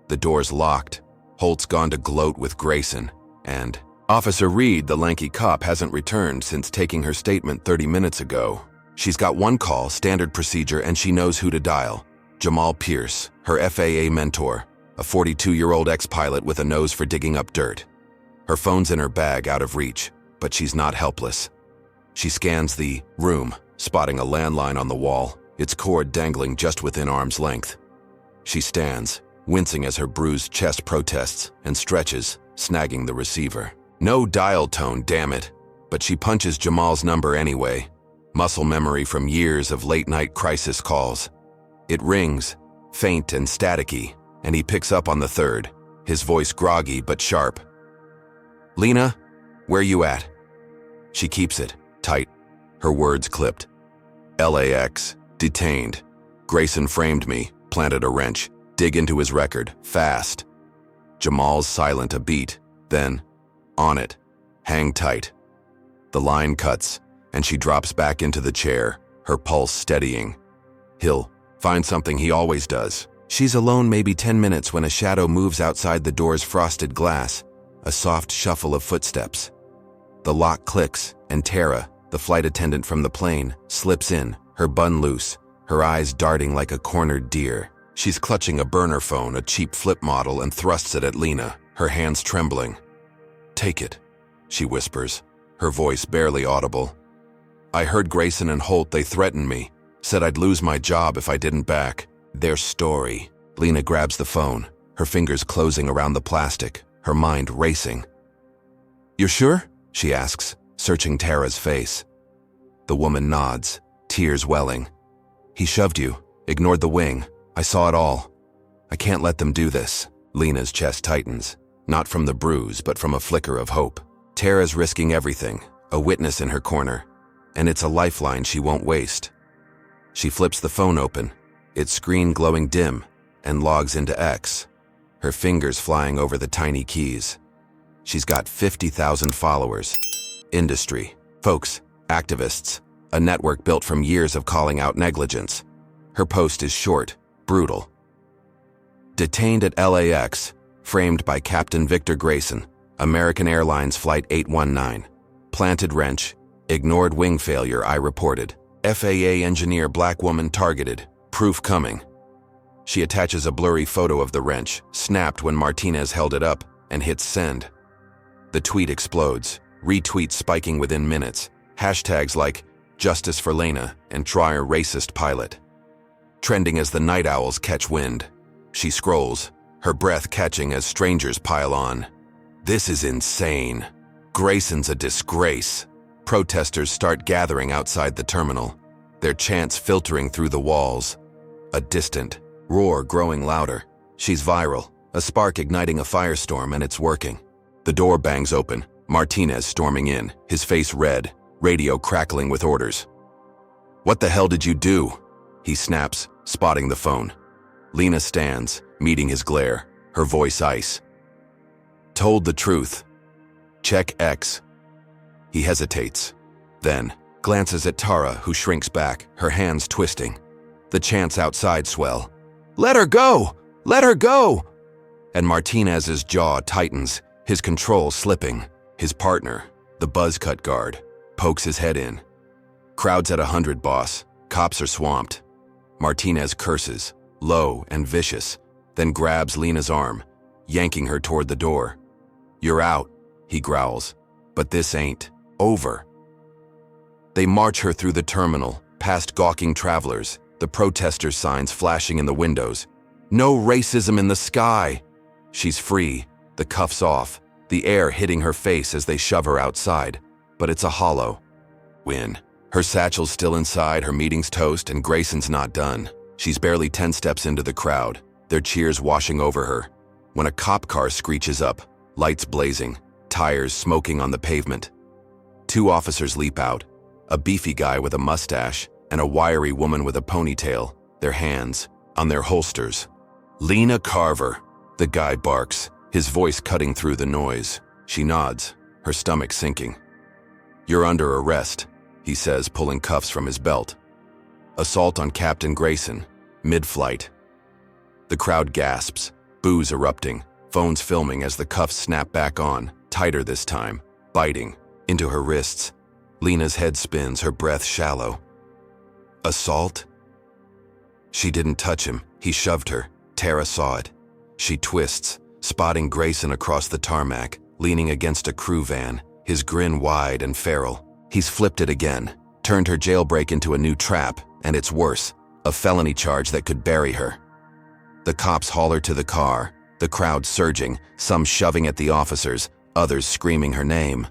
The door's locked. Holt's gone to gloat with Grayson, and Officer Reed, the lanky cop, hasn't returned since taking her statement 30 minutes ago. She's got one call, standard procedure, and she knows who to dial. Jamal Pierce, her FAA mentor, a 42-year-old ex-pilot with a nose for digging up dirt. Her phone's in her bag, out of reach, but she's not helpless. She scans the room, spotting a landline on the wall, its cord dangling just within arm's length. She stands, wincing as her bruised chest protests, and stretches, snagging the receiver. No dial tone, damn it, but she punches Jamal's number anyway. Muscle memory from years of late-night crisis calls. It rings, faint and staticky, and he picks up on the third, his voice groggy but sharp. "Lena, where you at?" She keeps it, tight, her words clipped. "LAX, detained. Grayson framed me, planted a wrench. Dig into his record, fast." Jamal's silent a beat, then, "On it. Hang tight." The line cuts, and she drops back into the chair, her pulse steadying. He'll find something he always does. She's alone maybe 10 minutes when a shadow moves outside the door's frosted glass, a soft shuffle of footsteps. The lock clicks, and Tara, the flight attendant from the plane, slips in, her bun loose, her eyes darting like a cornered deer. She's clutching a burner phone, a cheap flip model, and thrusts it at Lena, her hands trembling. "Take it," she whispers, her voice barely audible. "I heard Grayson and Holt, they threatened me, said I'd lose my job if I didn't back their story." Lena grabs the phone, her fingers closing around the plastic, her mind racing. "You're sure?" she asks, searching Tara's face. The woman nods, tears welling. "He shoved you, ignored the wing. I saw it all. I can't let them do this." Lena's chest tightens, not from the bruise, but from a flicker of hope. Tara's risking everything, a witness in her corner, and it's a lifeline she won't waste. She flips the phone open, its screen glowing dim, and logs into X, her fingers flying over the tiny keys. She's got 50,000 followers. Industry, folks, activists, a network built from years of calling out negligence. Her post is short, brutal. Detained at LAX, framed by Captain Victor Grayson, American Airlines Flight 819. Planted wrench, ignored wing failure, I reported. FAA engineer, black woman targeted, proof coming. She attaches a blurry photo of the wrench, snapped when Martinez held it up, and hits send. The tweet explodes, retweets spiking within minutes, hashtags like Justice for Lena and Try a Racist Pilot. Trending as the night owls catch wind. She scrolls, her breath catching as strangers pile on. This is insane. Grayson's a disgrace. Protesters start gathering outside the terminal, their chants filtering through the walls. A distant roar growing louder. She's viral, a spark igniting a firestorm, and it's working. The door bangs open, Martinez storming in, his face red, radio crackling with orders. "What the hell did you do?" he snaps, spotting the phone. Lena stands, meeting his glare, her voice ice. "Told the truth. Check X." He hesitates, then glances at Tara, who shrinks back, her hands twisting. The chants outside swell. "Let her go! Let her go!" And Martinez's jaw tightens, his control slipping. His partner, the buzz-cut guard, pokes his head in. "Crowd's at 100, boss. Cops are swamped." Martinez curses, low and vicious, then grabs Lena's arm, yanking her toward the door. "You're out," he growls, "but this ain't over." They march her through the terminal, past gawking travelers, the protester signs flashing in the windows. "No racism in the sky!" She's free, the cuffs off, the air hitting her face as they shove her outside, but it's a hollow win. Her satchel's still inside, her meeting's toast, and Grayson's not done. She's barely 10 steps into the crowd, their cheers washing over her, when a cop car screeches up, lights blazing, tires smoking on the pavement. 2 officers leap out, a beefy guy with a mustache and a wiry woman with a ponytail, their hands on their holsters. "Lena Carver," the guy barks, his voice cutting through the noise. She nods, her stomach sinking. "You're under arrest," he says, pulling cuffs from his belt. "Assault on Captain Grayson, mid-flight." The crowd gasps, boos erupting, phones filming as the cuffs snap back on, tighter this time, biting into her wrists. Lena's head spins, her breath shallow. Assault? She didn't touch him, he shoved her. Tara saw it. She twists, spotting Grayson across the tarmac, leaning against a crew van, his grin wide and feral. He's flipped it again, turned her jailbreak into a new trap, and it's worse, a felony charge that could bury her. The cops haul her to the car, the crowd surging, some shoving at the officers, others screaming her name.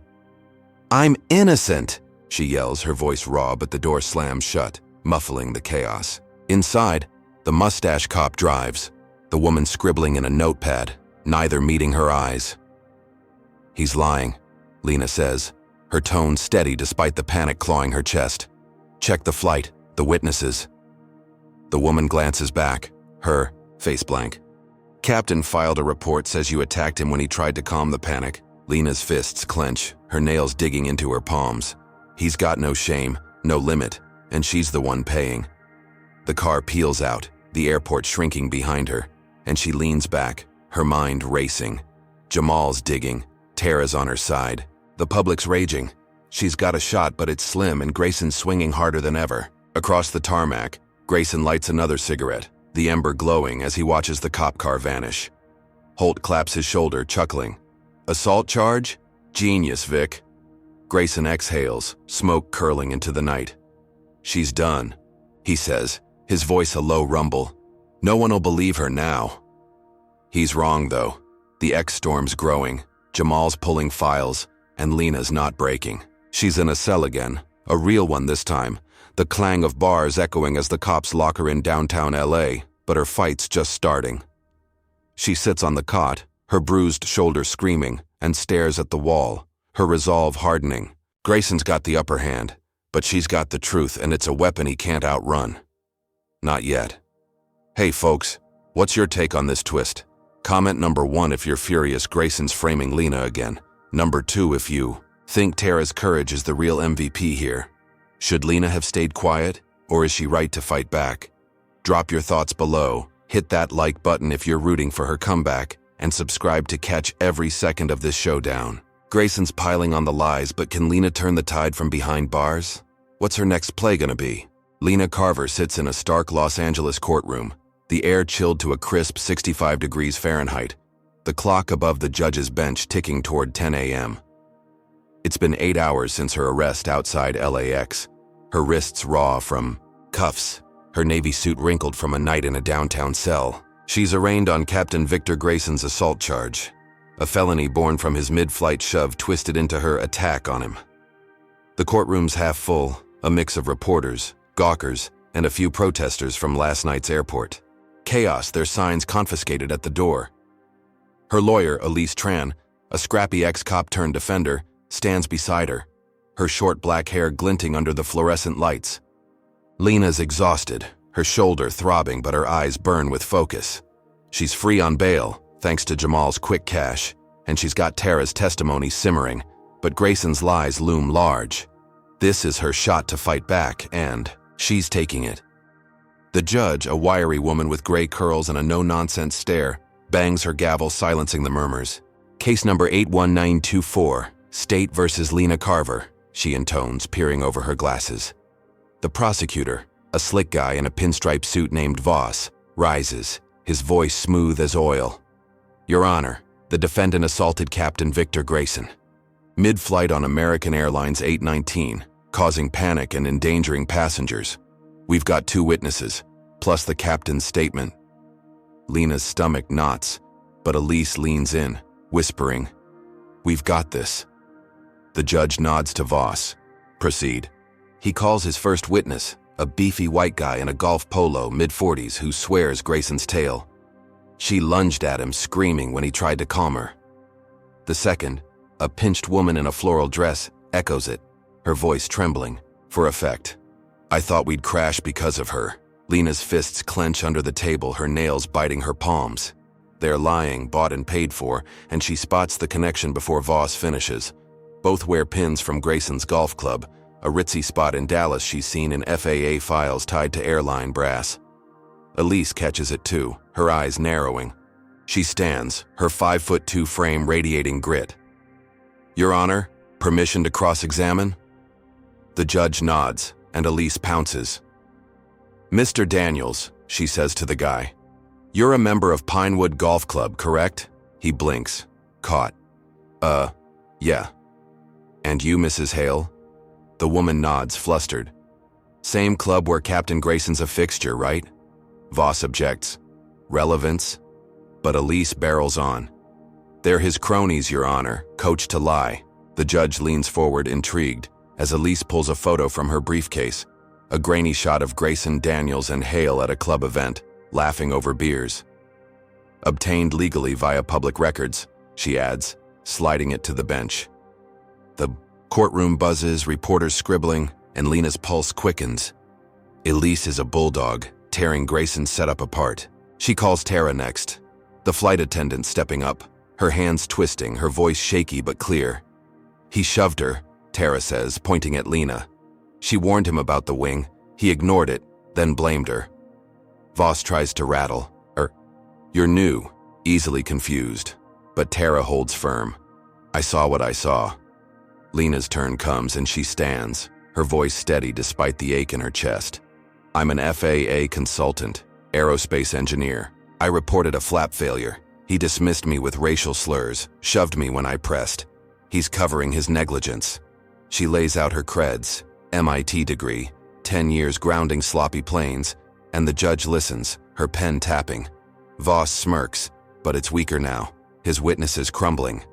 "I'm innocent," she yells, her voice raw, but the door slams shut, muffling the chaos. Inside, the mustache cop drives, the woman scribbling in a notepad, neither meeting her eyes. "He's lying," Lena says, her tone steady despite the panic clawing her chest. "Check the flight, the witnesses." The woman glances back, her face blank. "Captain filed a report, says you attacked him when he tried to calm the panic." Lena's fists clench, her nails digging into her palms. He's got no shame, no limit, and she's the one paying. The car peels out, the airport shrinking behind her, and she leans back, her mind racing. Jamal's digging, Tara's on her side. The public's raging. She's got a shot, but it's slim, and Grayson's swinging harder than ever. Across the tarmac, Grayson lights another cigarette, the ember glowing as he watches the cop car vanish. Holt claps his shoulder, chuckling. "Assault charge? Genius, Vic." Grayson exhales, smoke curling into the night. "She's done," he says, his voice a low rumble. "No one will believe her now." He's wrong, though. The X-storm's growing, Jamal's pulling files, and Lena's not breaking. She's in a cell again, a real one this time, the clang of bars echoing as the cops lock her in downtown LA, but her fight's just starting. She sits on the cot, her bruised shoulder screaming, and stares at the wall, her resolve hardening. Grayson's got the upper hand, but she's got the truth, and it's a weapon he can't outrun. Not yet. Hey folks, what's your take on this twist? Comment number 1 if you're furious Grayson's framing Lena again. Number 2, if you think Tara's courage is the real MVP here. Should Lena have stayed quiet, or is she right to fight back? Drop your thoughts below, hit that like button if you're rooting for her comeback, and subscribe to catch every second of this showdown. Grayson's piling on the lies, but can Lena turn the tide from behind bars? What's her next play gonna be? Lena Carver sits in a stark Los Angeles courtroom, the air chilled to a crisp 65 degrees Fahrenheit, the clock above the judge's bench ticking toward 10 a.m. It's been 8 hours since her arrest outside LAX, her wrists raw from cuffs, her navy suit wrinkled from a night in a downtown cell. She's arraigned on Captain Victor Grayson's assault charge, a felony born from his mid-flight shove twisted into her attack on him. The courtroom's half full, a mix of reporters, gawkers, and a few protesters from last night's airport. Chaos, their signs confiscated at the door. Her lawyer, Elise Tran, a scrappy ex-cop turned defender, stands beside her, her short black hair glinting under the fluorescent lights. Lena's exhausted, her shoulder throbbing, but her eyes burn with focus. She's free on bail, thanks to Jamal's quick cash, and she's got Tara's testimony simmering, but Grayson's lies loom large. This is her shot to fight back, and she's taking it. The judge, a wiry woman with gray curls and a no-nonsense stare, bangs her gavel, silencing the murmurs. Case number 81924, State versus Lena Carver, she intones, peering over her glasses. The prosecutor, a slick guy in a pinstripe suit named Voss, rises, his voice smooth as oil. Your Honor, the defendant assaulted Captain Victor Grayson. Mid-flight on American Airlines 819, causing panic and endangering passengers. We've got 2 witnesses, plus the captain's statement. Lena's stomach knots, but Elise leans in, whispering, "We've got this." The judge nods to Voss. Proceed. He calls his first witness, a beefy white guy in a golf polo, mid-40s, who swears Grayson's tale. She lunged at him, screaming when he tried to calm her. The second, a pinched woman in a floral dress, echoes it, her voice trembling, for effect. I thought we'd crash because of her. Lena's fists clench under the table, her nails biting her palms. They're lying, bought and paid for, and she spots the connection before Voss finishes. Both wear pins from Grayson's golf club, a ritzy spot in Dallas she's seen in FAA files tied to airline brass. Elise catches it too, her eyes narrowing. She stands, her 5'2" frame radiating grit. Your Honor, permission to cross-examine? The judge nods, and Elise pounces. Mr. Daniels, she says to the guy, you're a member of Pinewood Golf Club, correct? He blinks, caught. Yeah. And you, Mrs. Hale? The woman nods, flustered. Same club where Captain Grayson's a fixture, right? Voss objects. Relevance? But Elise barrels on. They're his cronies, Your Honor, coached to lie. The judge leans forward, intrigued, as Elise pulls a photo from her briefcase, a grainy shot of Grayson, Daniels, and Hale at a club event, laughing over beers. Obtained legally via public records, she adds, sliding it to the bench. The courtroom buzzes, reporters scribbling, and Lena's pulse quickens. Elise is a bulldog, tearing Grayson's setup apart. She calls Tara next, the flight attendant stepping up, her hands twisting, her voice shaky but clear. He shoved her, Tara says, pointing at Lena. She warned him about the wing. He ignored it, then blamed her. Voss tries to rattle. You're new, easily confused. But Tara holds firm. I saw what I saw. Lena's turn comes and she stands, her voice steady despite the ache in her chest. I'm an FAA consultant, aerospace engineer. I reported a flap failure. He dismissed me with racial slurs, shoved me when I pressed. He's covering his negligence. She lays out her creds, MIT degree, 10 years grounding sloppy planes, and the judge listens, her pen tapping. Voss smirks, but it's weaker now, his witnesses crumbling.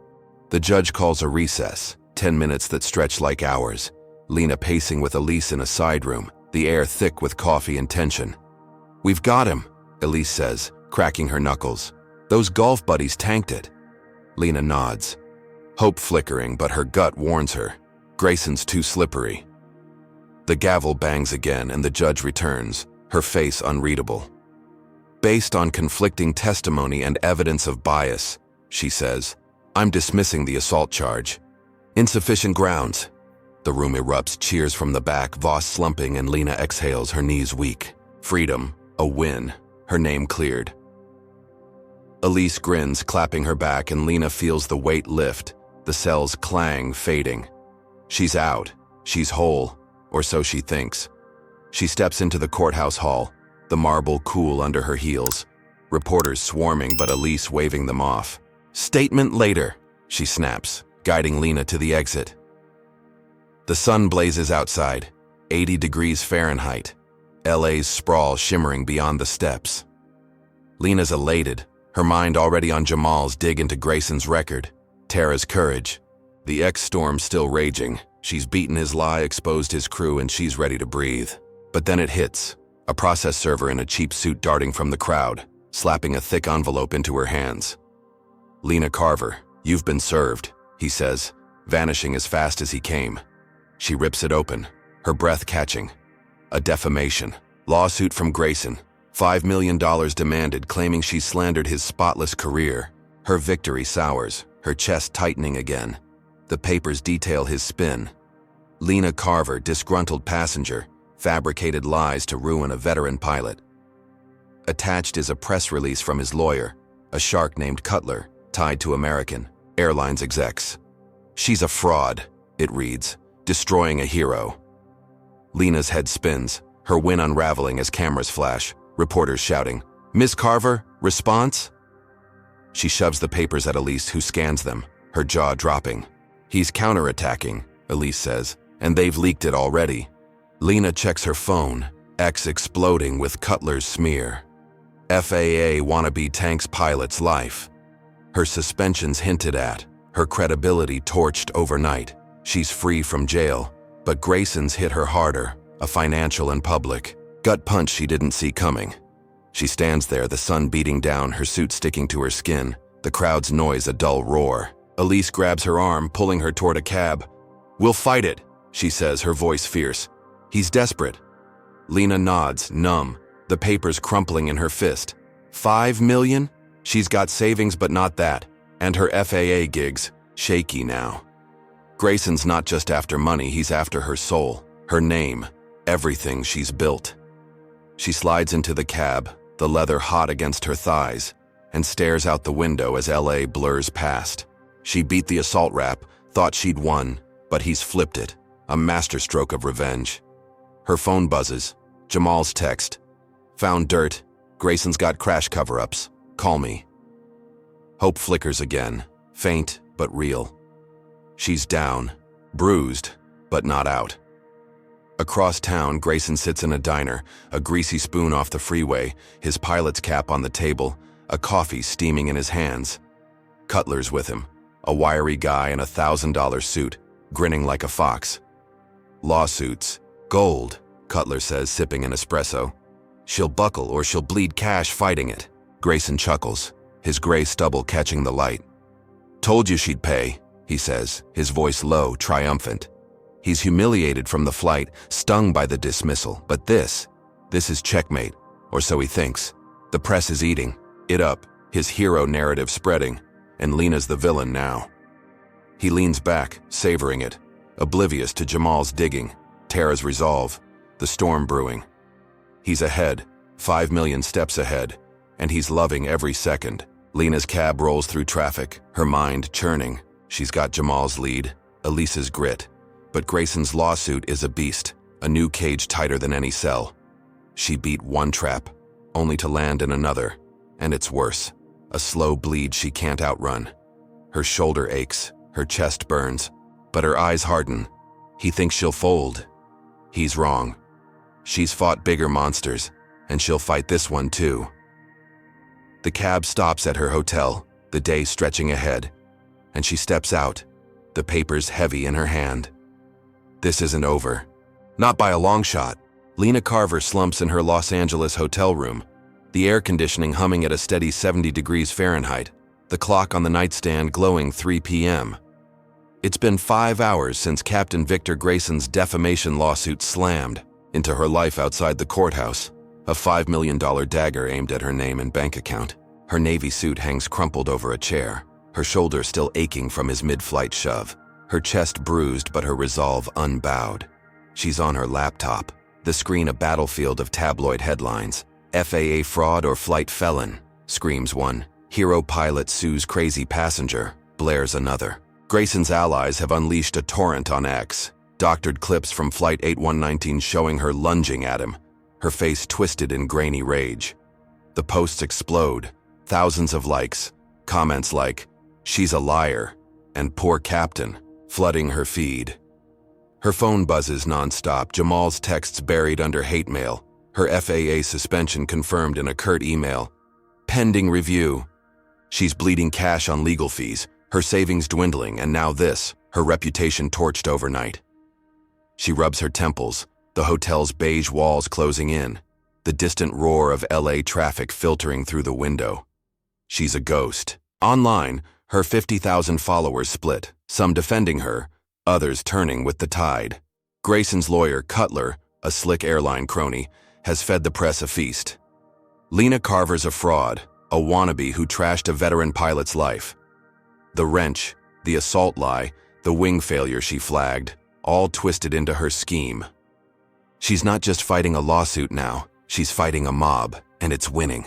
The judge calls a recess, 10 minutes that stretch like hours. Lena pacing with Elise in a side room, the air thick with coffee and tension. We've got him, Elise says, cracking her knuckles. Those golf buddies tanked it. Lena nods. Hope flickering, but her gut warns her. Grayson's too slippery. The gavel bangs again and the judge returns, her face unreadable. Based on conflicting testimony and evidence of bias, she says, I'm dismissing the assault charge. Insufficient grounds. The room erupts, cheers from the back, Voss slumping, and Lena exhales, her knees weak. Freedom, a win, her name cleared. Elise grins, clapping her back, and Lena feels the weight lift, the cell's clang fading. She's out, she's whole, or so she thinks. She steps into the courthouse hall, the marble cool under her heels. Reporters swarming, but Elise waving them off. Statement later, she snaps, guiding Lena to the exit. The sun blazes outside, 80 degrees Fahrenheit. LA's sprawl shimmering beyond the steps. Lena's elated, her mind already on Jamal's dig into Grayson's record, Tara's courage. The X-storm still raging. She's beaten his lie, exposed his crew, and she's ready to breathe. But then it hits, a process server in a cheap suit darting from the crowd, slapping a thick envelope into her hands. Lena Carver, you've been served, he says, vanishing as fast as he came. She rips it open, her breath catching. A defamation. Lawsuit from Grayson. $5 million demanded, claiming she slandered his spotless career. Her victory sours, her chest tightening again. The papers detail his spin. Lena Carver, disgruntled passenger, fabricated lies to ruin a veteran pilot. Attached is a press release from his lawyer, a shark named Cutler, tied to American Airlines execs. She's a fraud, it reads, destroying a hero. Lena's head spins, her win unraveling as cameras flash, reporters shouting, Miss Carver, response? She shoves the papers at Elise, who scans them, her jaw dropping. He's counterattacking, Elise says, and they've leaked it already. Lena checks her phone, X exploding with Cutler's smear. FAA wannabe tanks pilot's life. Her suspension's hinted at, her credibility torched overnight. She's free from jail, but Grayson's hit her harder, a financial and public. Gut punch she didn't see coming. She stands there, the sun beating down, her suit sticking to her skin, the crowd's noise a dull roar. Elise grabs her arm, pulling her toward a cab. We'll fight it, she says, her voice fierce. He's desperate. Lena nods, numb, the papers crumpling in her fist. $5 million? She's got savings, but not that. And her FAA gigs, shaky now. Grayson's not just after money, he's after her soul, her name, everything she's built. She slides into the cab, the leather hot against her thighs, and stares out the window as LA blurs past. She beat the assault rap, thought she'd won, but he's flipped it, a masterstroke of revenge. Her phone buzzes, Jamal's text. Found dirt, Grayson's got crash cover-ups, call me. Hope flickers again, faint but real. She's down, bruised, but not out. Across town, Grayson sits in a diner, a greasy spoon off the freeway, his pilot's cap on the table, a coffee steaming in his hands. Cutler's with him, a wiry guy in a $1,000 suit, grinning like a fox. Lawsuits. Gold, Cutler says, sipping an espresso. She'll buckle or she'll bleed cash fighting it. Grayson chuckles, his gray stubble catching the light. Told you she'd pay, he says, his voice low, triumphant. He's humiliated from the flight, stung by the dismissal, but this is checkmate, or so he thinks. The press is eating it up, his hero narrative spreading, and Lena's the villain now. He leans back, savoring it, oblivious to Jamal's digging, Tara's resolve, the storm brewing. He's ahead, 5 million steps ahead, and he's loving every second. Lena's cab rolls through traffic, her mind churning. She's got Jamal's lead, Elise's grit, but Grayson's lawsuit is a beast, a new cage tighter than any cell. She beat one trap, only to land in another, and it's worse, a slow bleed she can't outrun. Her shoulder aches, her chest burns, but her eyes harden. He thinks she'll fold. He's wrong. She's fought bigger monsters, and she'll fight this one too. The cab stops at her hotel, the day stretching ahead, and she steps out, the papers heavy in her hand. This isn't over. Not by a long shot. Lena Carver slumps in her Los Angeles hotel room, the air conditioning humming at a steady 70 degrees Fahrenheit, the clock on the nightstand glowing 3 p.m. It's been 5 hours since Captain Victor Grayson's defamation lawsuit slammed into her life outside the courthouse, a $5 million dagger aimed at her name and bank account. Her navy suit hangs crumpled over a chair, her shoulder still aching from his mid-flight shove, her chest bruised but her resolve unbowed. She's on her laptop, the screen a battlefield of tabloid headlines. FAA fraud or flight felon, screams one. Hero pilot sues crazy passenger, blares another. Grayson's allies have unleashed a torrent on X. Doctored clips from Flight 8119 showing her lunging at him, her face twisted in grainy rage. The posts explode, thousands of likes, comments like, "She's a liar," and "Poor captain," flooding her feed. Her phone buzzes nonstop, Jamal's texts buried under hate mail, her FAA suspension confirmed in a curt email. Pending review. She's bleeding cash on legal fees, her savings dwindling, and now this, her reputation torched overnight. She rubs her temples, the hotel's beige walls closing in, the distant roar of LA traffic filtering through the window. She's a ghost. Online, her 50,000 followers split, some defending her, others turning with the tide. Grayson's lawyer, Cutler, a slick airline crony, has fed the press a feast. Lena Carver's a fraud, a wannabe who trashed a veteran pilot's life. The wrench, the assault lie, the wing failure she flagged, all twisted into her scheme. She's not just fighting a lawsuit now, she's fighting a mob, and it's winning.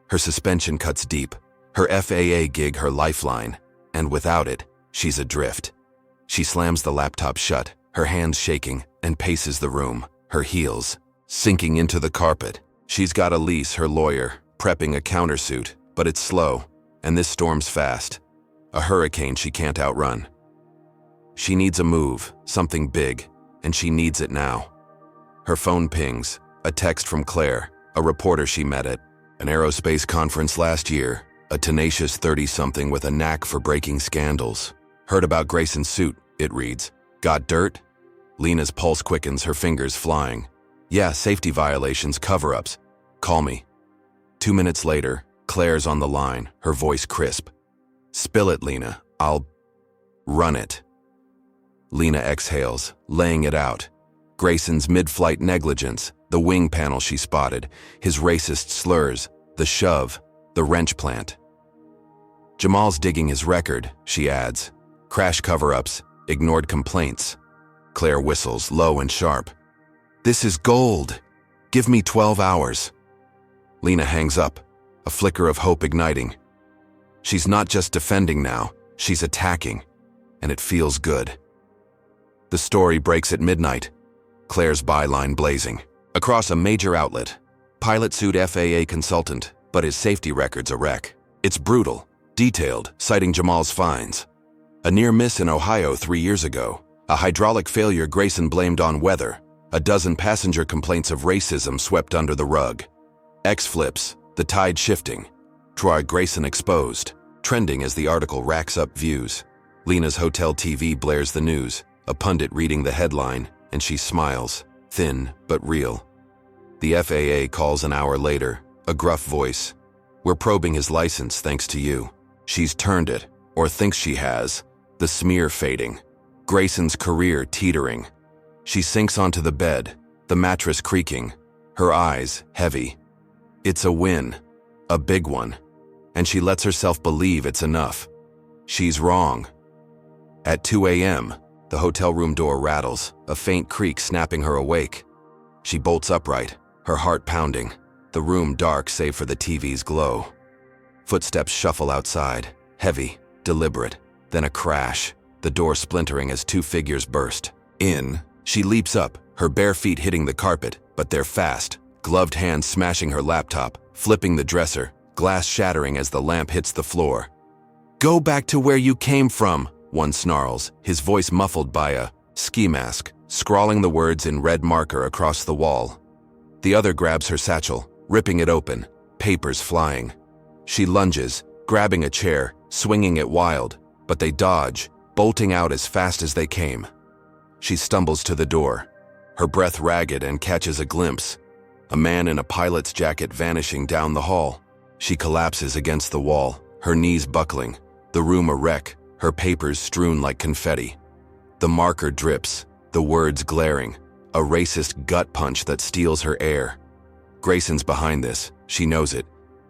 Her suspension cuts deep, her FAA gig her lifeline, and without it, she's adrift. She slams the laptop shut, her hands shaking, and paces the room, her heels sinking into the carpet. She's got Elise, her lawyer, prepping a countersuit, but it's slow, and this storm's fast. A hurricane she can't outrun. She needs a move, something big, and she needs it now. Her phone pings, a text from Claire, a reporter she met at an aerospace conference last year, a tenacious 30-something with a knack for breaking scandals. Heard about Grayson's suit, it reads. Got dirt? Lena's pulse quickens, her fingers flying. Yeah, safety violations, cover-ups. Call me. 2 minutes later, Claire's on the line, her voice crisp. Spill it, Lena. I'll run it. Lena exhales, laying it out. Grayson's mid-flight negligence, the wing panel she spotted, his racist slurs, the shove, the wrench plant. Jamal's digging his record, she adds. Crash cover-ups, ignored complaints. Claire whistles, low and sharp. This is gold. Give me 12 hours. Lena hangs up, a flicker of hope igniting. She's not just defending now, she's attacking, and it feels good. The story breaks at midnight, Claire's byline blazing. Across a major outlet, pilot sued FAA consultant, but his safety record's a wreck. It's brutal, detailed, citing Jamal's fines. A near miss in Ohio 3 years ago, a hydraulic failure Grayson blamed on weather, a dozen passenger complaints of racism swept under the rug. X flips, the tide shifting. Troy Grayson exposed, trending as the article racks up views. Lena's hotel TV blares the news, a pundit reading the headline, and she smiles, thin but real. The FAA calls an hour later, a gruff voice. We're probing his license thanks to you. She's turned it, or thinks she has, the smear fading. Grayson's career teetering. She sinks onto the bed, the mattress creaking, her eyes heavy. It's a win, a big one, and she lets herself believe it's enough. She's wrong. At 2 a.m., the hotel room door rattles, a faint creak snapping her awake. She bolts upright, her heart pounding, the room dark save for the TV's glow. Footsteps shuffle outside, heavy, deliberate, then a crash, the door splintering as two figures burst. In, she leaps up, her bare feet hitting the carpet, but they're fast, gloved hands smashing her laptop, flipping the dresser, glass shattering as the lamp hits the floor. Go back to where you came from, one snarls, his voice muffled by a ski mask, scrawling the words in red marker across the wall. The other grabs her satchel, ripping it open, papers flying. She lunges, grabbing a chair, swinging it wild, but they dodge, bolting out as fast as they came. She stumbles to the door, her breath ragged, and catches a glimpse. A man in a pilot's jacket vanishing down the hall. She collapses against the wall, her knees buckling, the room a wreck, her papers strewn like confetti. The marker drips, the words glaring, a racist gut punch that steals her air. Grayson's behind this, she knows it.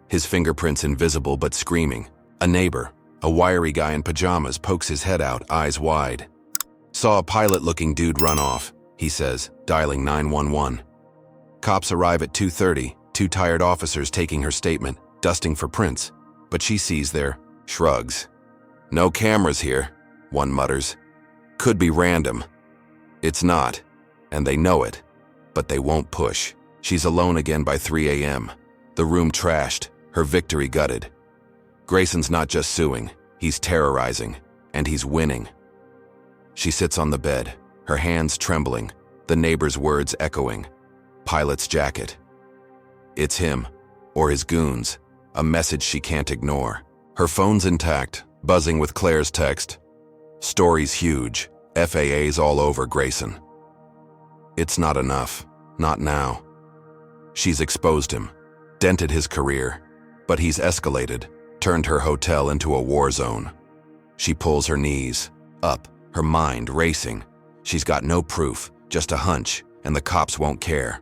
His fingerprints invisible but screaming. A neighbor, A wiry guy in pajamas pokes his head out, eyes wide. "Saw a pilot-looking dude run off," he says, dialing 911. Cops arrive at 2:30, two tired officers taking her statement, dusting for prints. But she sees their shrugs. "No cameras here," one mutters. "Could be random." It's not, and they know it, but they won't push. She's alone again by 3 a.m. The room trashed, her victory gutted. Grayson's not just suing, he's terrorizing, and he's winning. She sits on the bed, her hands trembling, the neighbor's words echoing. Pilot's jacket. It's him, or his goons, a message she can't ignore. Her phone's intact, buzzing with Claire's text. Story's huge, FAA's all over Grayson. It's not enough, not now. She's exposed him, dented his career, but he's escalated, turned her hotel into a war zone. She pulls her knees, up, her mind racing. She's got no proof, just a hunch, and the cops won't care.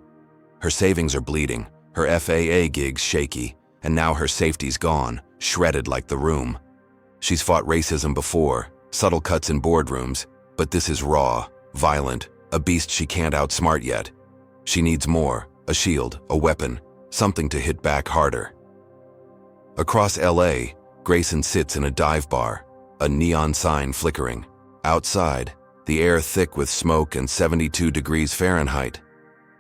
Her savings are bleeding, her FAA gig's shaky, and now her safety's gone, shredded like the room. She's fought racism before, subtle cuts in boardrooms, but this is raw, violent, a beast she can't outsmart yet. She needs more, a shield, a weapon, something to hit back harder. Across LA, Grayson sits in a dive bar, a neon sign flickering. Outside, the air thick with smoke and 72 degrees Fahrenheit.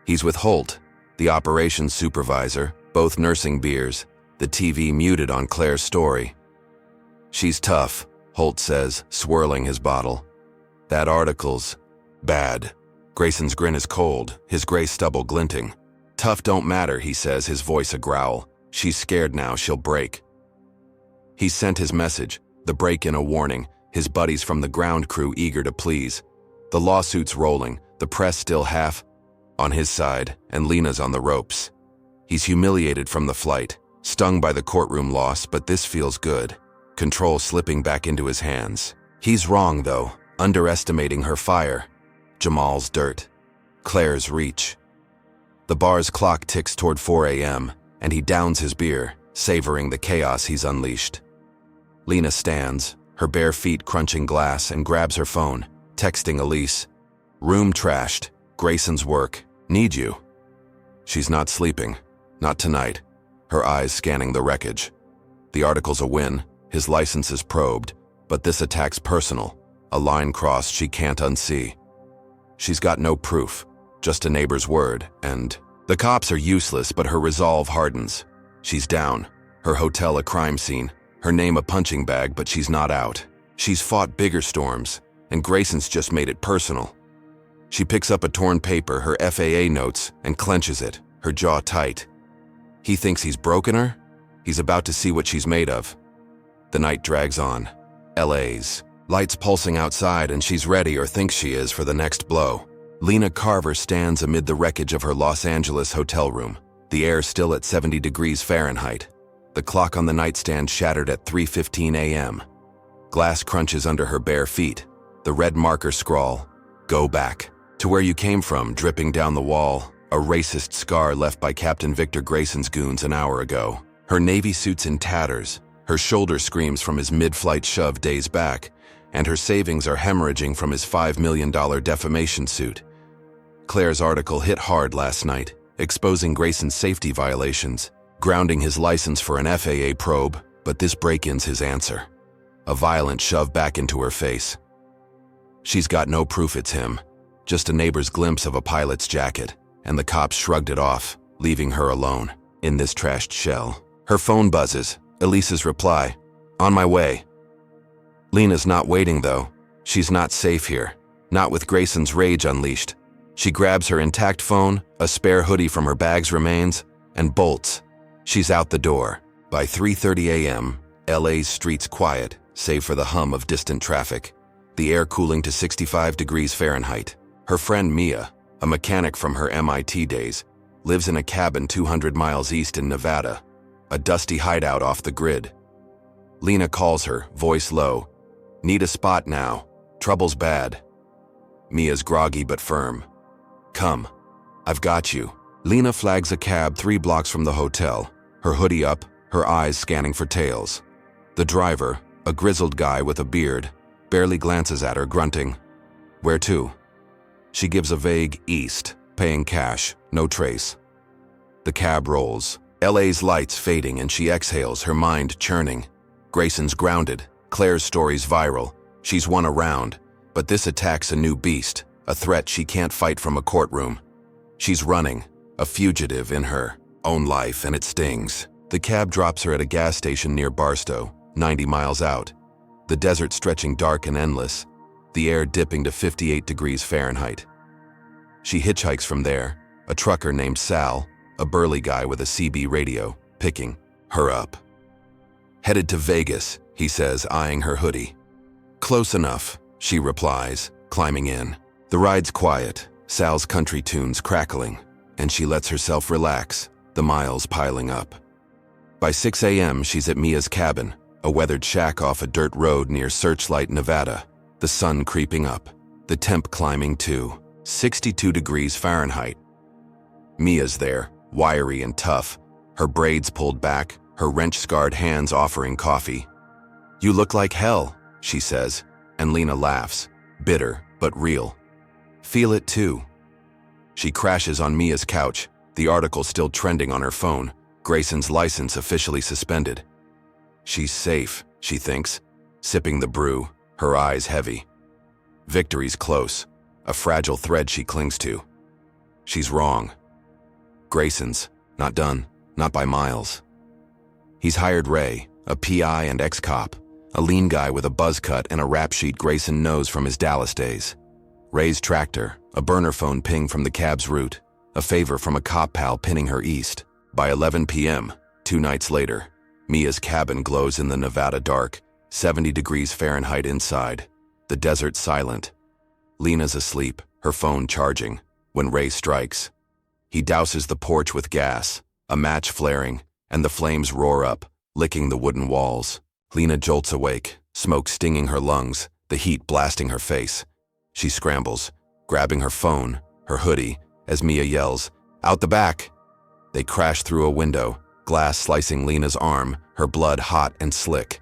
He's with Holt, the operations supervisor, both nursing beers, the TV muted on Claire's story. "She's tough," Holt says, swirling his bottle. "That article's bad." Grayson's grin is cold, his gray stubble glinting. "Tough don't matter," he says, his voice a growl. "She's scared now, she'll break." He sent his message, the break-in a warning, his buddies from the ground crew eager to please. The lawsuit's rolling, the press still half on his side, and Lena's on the ropes. He's humiliated from the flight, stung by the courtroom loss, but this feels good. Control slipping back into his hands. He's wrong, though, underestimating her fire. Jamal's dirt. Claire's reach. The bar's clock ticks toward 4 a.m., and he downs his beer, savoring the chaos he's unleashed. Lena stands, her bare feet crunching glass, and grabs her phone, texting Elise. "Room trashed. Grayson's work. Need you." She's not sleeping. Not tonight. Her eyes scanning the wreckage. The article's a win, his license is probed, but this attack's personal, a line crossed she can't unsee. She's got no proof, just a neighbor's word, and the cops are useless, but her resolve hardens. She's down, her hotel a crime scene, her name a punching bag, but she's not out. She's fought bigger storms, and Grayson's just made it personal. She picks up a torn paper, her FAA notes, and clenches it, her jaw tight. He thinks he's broken her? He's about to see what she's made of. The night drags on. LA's. Lights pulsing outside, and she's ready, or thinks she is, for the next blow. Lena Carver stands amid the wreckage of her Los Angeles hotel room, the air still at 70 degrees Fahrenheit. The clock on the nightstand shattered at 3:15 a.m. Glass crunches under her bare feet. The red marker scrawl, "Go back." To where you came from, dripping down the wall, a racist scar left by Captain Victor Grayson's goons an hour ago. Her Navy suit's in tatters, her shoulder screams from his mid-flight shove days back, and her savings are hemorrhaging from his $5 million defamation suit. Claire's article hit hard last night, exposing Grayson's safety violations, grounding his license for an FAA probe, but this break-in's his answer. A violent shove back into her face. She's got no proof it's him, just a neighbor's glimpse of a pilot's jacket, and the cops shrugged it off, leaving her alone, in this trashed shell. Her phone buzzes, Elise's reply, "On my way." Lena's not waiting, though. She's not safe here, not with Grayson's rage unleashed. She grabs her intact phone, a spare hoodie from her bag's remains, and bolts. She's out the door. By 3:30 a.m., LA's streets quiet, save for the hum of distant traffic, the air cooling to 65 degrees Fahrenheit. Her friend Mia, a mechanic from her MIT days, lives in a cabin 200 miles east in Nevada, a dusty hideout off the grid. Lena calls her, voice low. "Need a spot now. Trouble's bad." Mia's groggy but firm. "Come. I've got you." Lena flags a cab 3 blocks from the hotel, her hoodie up, her eyes scanning for tails. The driver, A grizzled guy with a beard barely glances at her, grunting. Where to? She gives a vague east, paying cash, no trace. The cab rolls, LA's lights fading, and she exhales, her mind churning. Grayson's grounded, Claire's story's viral. She's won a round, but this attack's a new beast, a threat she can't fight from a courtroom. She's running, a fugitive in her own life, and it stings. The cab drops her at a gas station near Barstow, 90 miles out. The desert stretching dark and endless, the air dipping to 58 degrees Fahrenheit. She hitchhikes from there, a trucker named Sal, a burly guy with a CB radio, picking her up. Headed to Vegas, he says, eyeing her hoodie. Close enough, she replies, climbing in. The ride's quiet, Sal's country tunes crackling, and she lets herself relax, the miles piling up. By 6 a.m., she's at Mia's cabin, a weathered shack off a dirt road near Searchlight, Nevada. The sun creeping up, the temp climbing to 62 degrees Fahrenheit. Mia's there, wiry and tough, her braids pulled back, her wrench-scarred hands offering coffee. You look like hell, she says, and Lena laughs, bitter but real. Feel it too. She crashes on Mia's couch, the article still trending on her phone, Grayson's license officially suspended. She's safe, she thinks, sipping the brew, her eyes heavy. Victory's close, a fragile thread she clings to. She's wrong. Grayson's not done, not by miles. He's hired Ray, a PI and ex-cop, a lean guy with a buzz cut and a rap sheet Grayson knows from his Dallas days. Ray's tractor, a burner phone ping from the cab's route, a favor from a cop pal pinning her east. By 11 p.m., 2 nights later, Mia's cabin glows in the Nevada dark, 70 degrees Fahrenheit inside. The desert silent. Lena's asleep, her phone charging, when Ray strikes. He douses the porch with gas, a match flaring, and the flames roar up, licking the wooden walls. Lena jolts awake, smoke stinging her lungs, the heat blasting her face. She scrambles, grabbing her phone, her hoodie, as Mia yells, "Out the back!" They crash through a window, glass slicing Lena's arm, her blood hot and slick.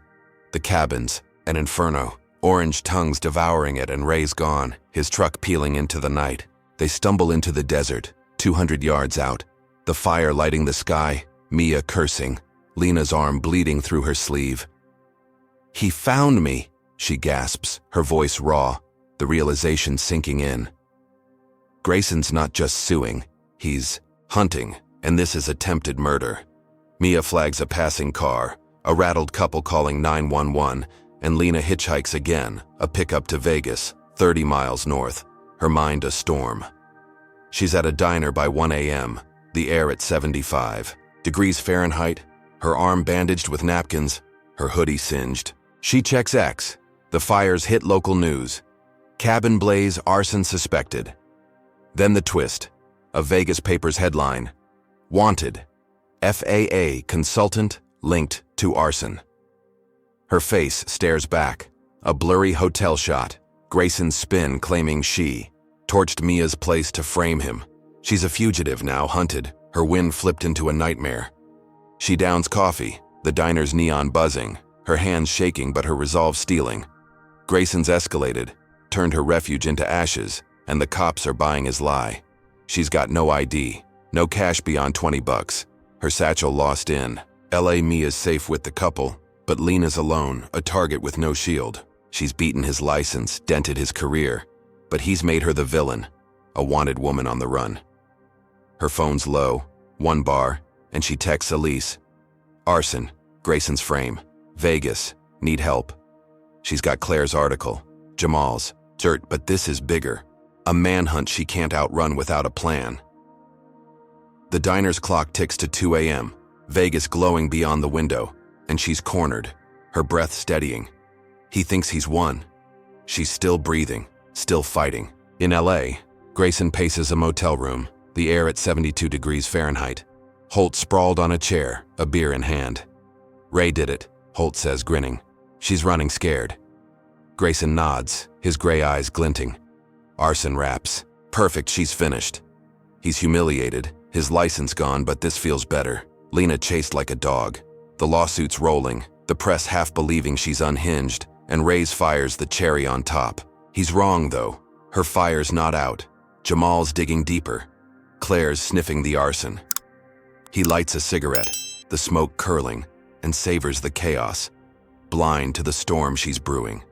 The cabin's an inferno, orange tongues devouring it, and Ray's gone, his truck peeling into the night. They stumble into the desert, 200 yards out, the fire lighting the sky, Mia cursing, Lena's arm bleeding through her sleeve. "He found me," she gasps, her voice raw, the realization sinking in. Grayson's not just suing, he's hunting, and this is attempted murder. Mia flags a passing car, a rattled couple calling 911, and Lena hitchhikes again, a pickup to Vegas, 30 miles north, her mind a storm. She's at a diner by 1 a.m., the air at 75 degrees Fahrenheit, her arm bandaged with napkins, her hoodie singed. She checks X. The fires hit local news. Cabin blaze, arson suspected. Then the twist. A Vegas paper's headline. Wanted. FAA consultant linked to arson. Her face stares back. A blurry hotel shot. Grayson's spin claiming she torched Mia's place to frame him. She's a fugitive now, hunted, her win flipped into a nightmare. She downs coffee, the diner's neon buzzing, her hands shaking but her resolve stealing. Grayson's escalated, turned her refuge into ashes, and the cops are buying his lie. She's got no ID, no cash beyond $20, her satchel lost in LA. Mia's safe with the couple, but Lena's alone, a target with no shield. She's beaten his license, dented his career, but he's made her the villain, a wanted woman on the run. Her phone's low, 1 bar, and she texts Elise. Arson, Grayson's frame, Vegas, need help. She's got Claire's article, Jamal's, dirt, but this is bigger. A manhunt she can't outrun without a plan. The diner's clock ticks to 2 a.m., Vegas glowing beyond the window, and she's cornered, her breath steadying. He thinks he's won. She's still breathing, still fighting. In LA, Grayson paces a motel room, the air at 72 degrees Fahrenheit. Holt sprawled on a chair, a beer in hand. Ray did it, Holt says, grinning. She's running scared. Grayson nods, his gray eyes glinting. Arson raps. Perfect, she's finished. He's humiliated, his license gone, but this feels better. Lena chased like a dog. The lawsuit's rolling, the press half believing she's unhinged, and Ray's fires the cherry on top. He's wrong, though. Her fire's not out. Jamal's digging deeper. Claire's sniffing the arson. He lights a cigarette, the smoke curling, and savors the chaos, blind to the storm she's brewing.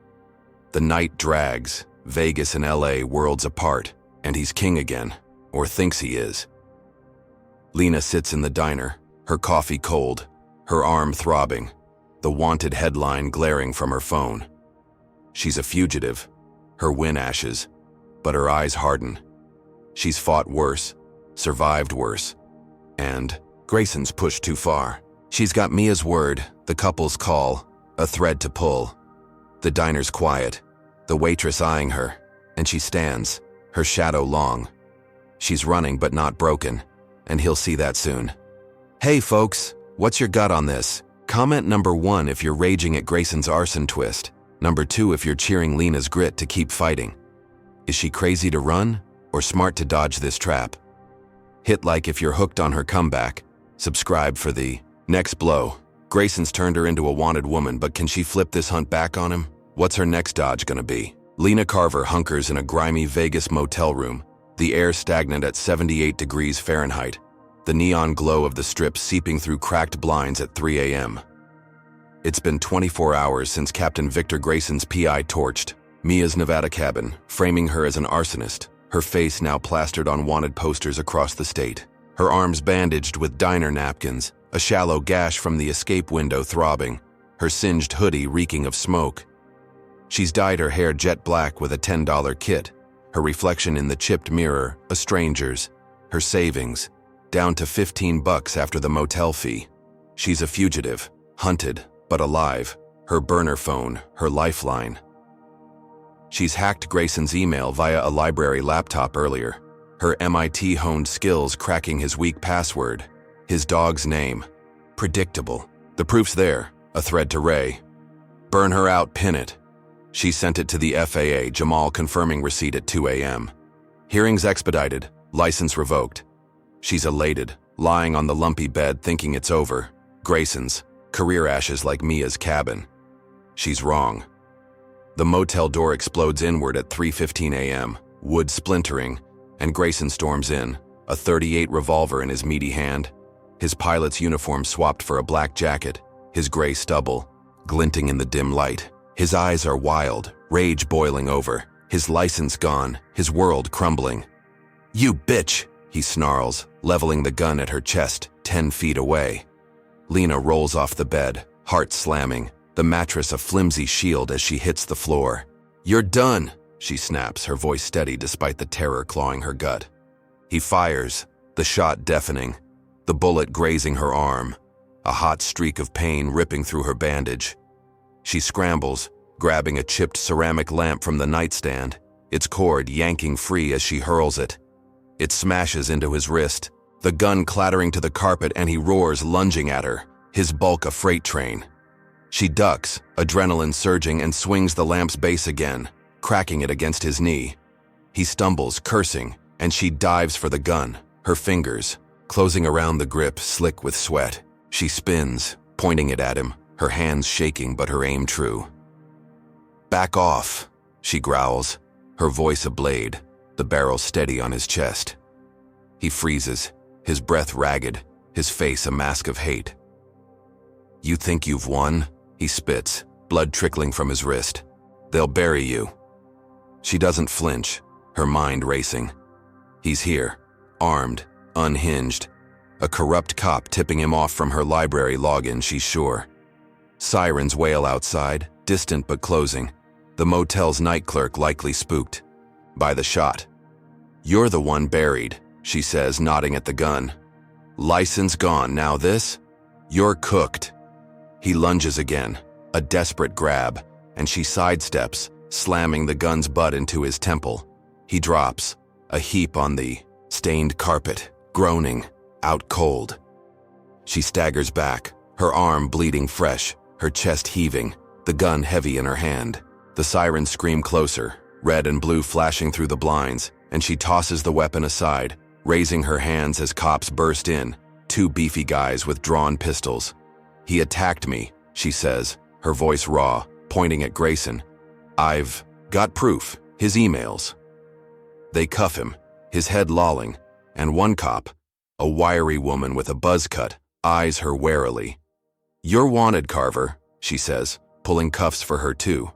The night drags, Vegas and LA worlds apart, and he's king again, or thinks he is. Lena sits in the diner, her coffee cold, her arm throbbing, the wanted headline glaring from her phone. She's a fugitive, her win ashes, but her eyes harden. She's fought worse, survived worse, and Grayson's pushed too far. She's got Mia's word, the couple's call, a thread to pull. The diner's quiet, the waitress eyeing her, and she stands, her shadow long. She's running but not broken, and he'll see that soon. Hey folks, what's your gut on this? Comment number 1 if you're raging at Grayson's arson twist. Number 2 if you're cheering Lena's grit to keep fighting. Is she crazy to run, or smart to dodge this trap? Hit like if you're hooked on her comeback. Subscribe for the next blow. Grayson's turned her into a wanted woman, but can she flip this hunt back on him? What's her next dodge gonna be? Lena Carver hunkers in a grimy Vegas motel room, the air stagnant at 78 degrees Fahrenheit, the neon glow of the strip seeping through cracked blinds at 3 a.m. It's been 24 hours since Captain Victor Grayson's PI torched Mia's Nevada cabin, framing her as an arsonist, her face now plastered on wanted posters across the state, her arms bandaged with diner napkins, a shallow gash from the escape window throbbing, her singed hoodie reeking of smoke. She's dyed her hair jet black with a $10 kit, her reflection in the chipped mirror, a stranger's, her savings, down to $15 after the motel fee. She's a fugitive, hunted, but alive, her burner phone, her lifeline. She's hacked Grayson's email via a library laptop earlier, her MIT-honed skills cracking his weak password, his dog's name. Predictable. The proof's there, a thread to Ray. Burn her out, pin it. She sent it to the FAA, Jamal confirming receipt at 2 a.m. Hearings expedited, license revoked. She's elated, lying on the lumpy bed thinking it's over. Grayson's, career ashes like Mia's cabin. She's wrong. The motel door explodes inward at 3:15 a.m., wood splintering, and Grayson storms in, a .38 revolver in his meaty hand, his pilot's uniform swapped for a black jacket, his gray stubble, glinting in the dim light. His eyes are wild, rage boiling over, his license gone, his world crumbling. "You bitch!" he snarls, leveling the gun at her chest, 10 feet away. Lena rolls off the bed, heart slamming, the mattress a flimsy shield as she hits the floor. "You're done!" she snaps, her voice steady despite the terror clawing her gut. He fires, the shot deafening, the bullet grazing her arm, a hot streak of pain ripping through her bandage. She scrambles, grabbing a chipped ceramic lamp from the nightstand, its cord yanking free as she hurls it. It smashes into his wrist, the gun clattering to the carpet, and he roars, lunging at her, his bulk a freight train. She ducks, adrenaline surging, and swings the lamp's base again, cracking it against his knee. He stumbles, cursing, and she dives for the gun, her fingers closing around the grip, slick with sweat. She spins, pointing it at him, her hands shaking but her aim true. "Back off," she growls, her voice a blade, the barrel steady on his chest. He freezes, his breath ragged, his face a mask of hate. "You think you've won?" he spits, blood trickling from his wrist. "They'll bury you." She doesn't flinch, her mind racing. He's here, armed, unhinged, a corrupt cop tipping him off from her library login, she's sure. Sirens wail outside, distant but closing. The motel's night clerk likely spooked by the shot. "You're the one buried," she says, nodding at the gun. "License gone, now this? You're cooked." He lunges again, a desperate grab, and she sidesteps, slamming the gun's butt into his temple. He drops, a heap on the stained carpet, groaning, out cold. She staggers back, her arm bleeding fresh, her chest heaving, the gun heavy in her hand. The sirens scream closer, red and blue flashing through the blinds, and she tosses the weapon aside, raising her hands as cops burst in, 2 beefy guys with drawn pistols. "He attacked me," she says, her voice raw, pointing at Grayson. "I've got proof, his emails." They cuff him, his head lolling, and one cop, a wiry woman with a buzz cut, eyes her warily. "You're wanted, Carver," she says, pulling cuffs for her too.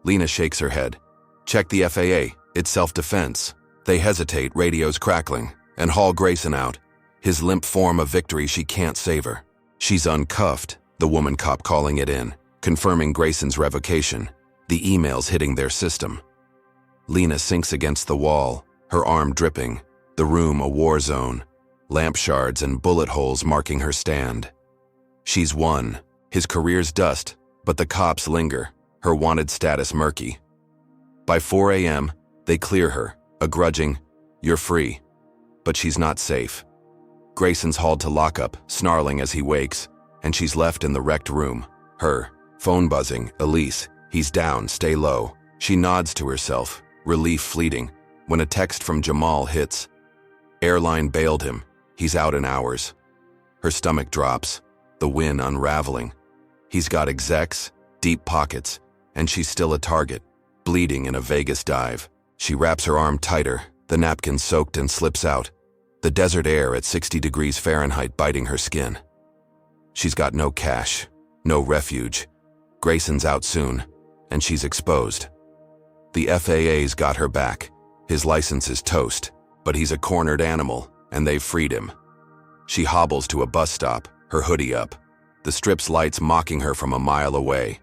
Lena shakes her head. "Check the FAA, it's self-defense." They hesitate, radios crackling, and haul Grayson out, his limp form of victory she can't savor. She's uncuffed, the woman cop calling it in, confirming Grayson's revocation, the emails hitting their system. Lena sinks against the wall, her arm dripping, the room a war zone, lamp shards and bullet holes marking her stand. She's won, his career's dust, but the cops linger, her wanted status murky. By 4 a.m., they clear her, a grudging, "You're free." But she's not safe. Grayson's hauled to lockup, snarling as he wakes, and she's left in the wrecked room. Her phone buzzing, "Elise, he's down, stay low." She nods to herself, relief fleeting, when a text from Jamal hits. Airline bailed him. He's out in hours. Her stomach drops, the win unraveling. He's got execs, deep pockets, and she's still a target, bleeding in a Vegas dive. She wraps her arm tighter, the napkin soaked, and slips out, the desert air at 60 degrees Fahrenheit biting her skin. She's got no cash, no refuge. Grayson's out soon, and she's exposed. The FAA's got her back. His license is toast, but he's a cornered animal, and they've freed him. She hobbles to a bus stop, her hoodie up, the strip's lights mocking her from a mile away.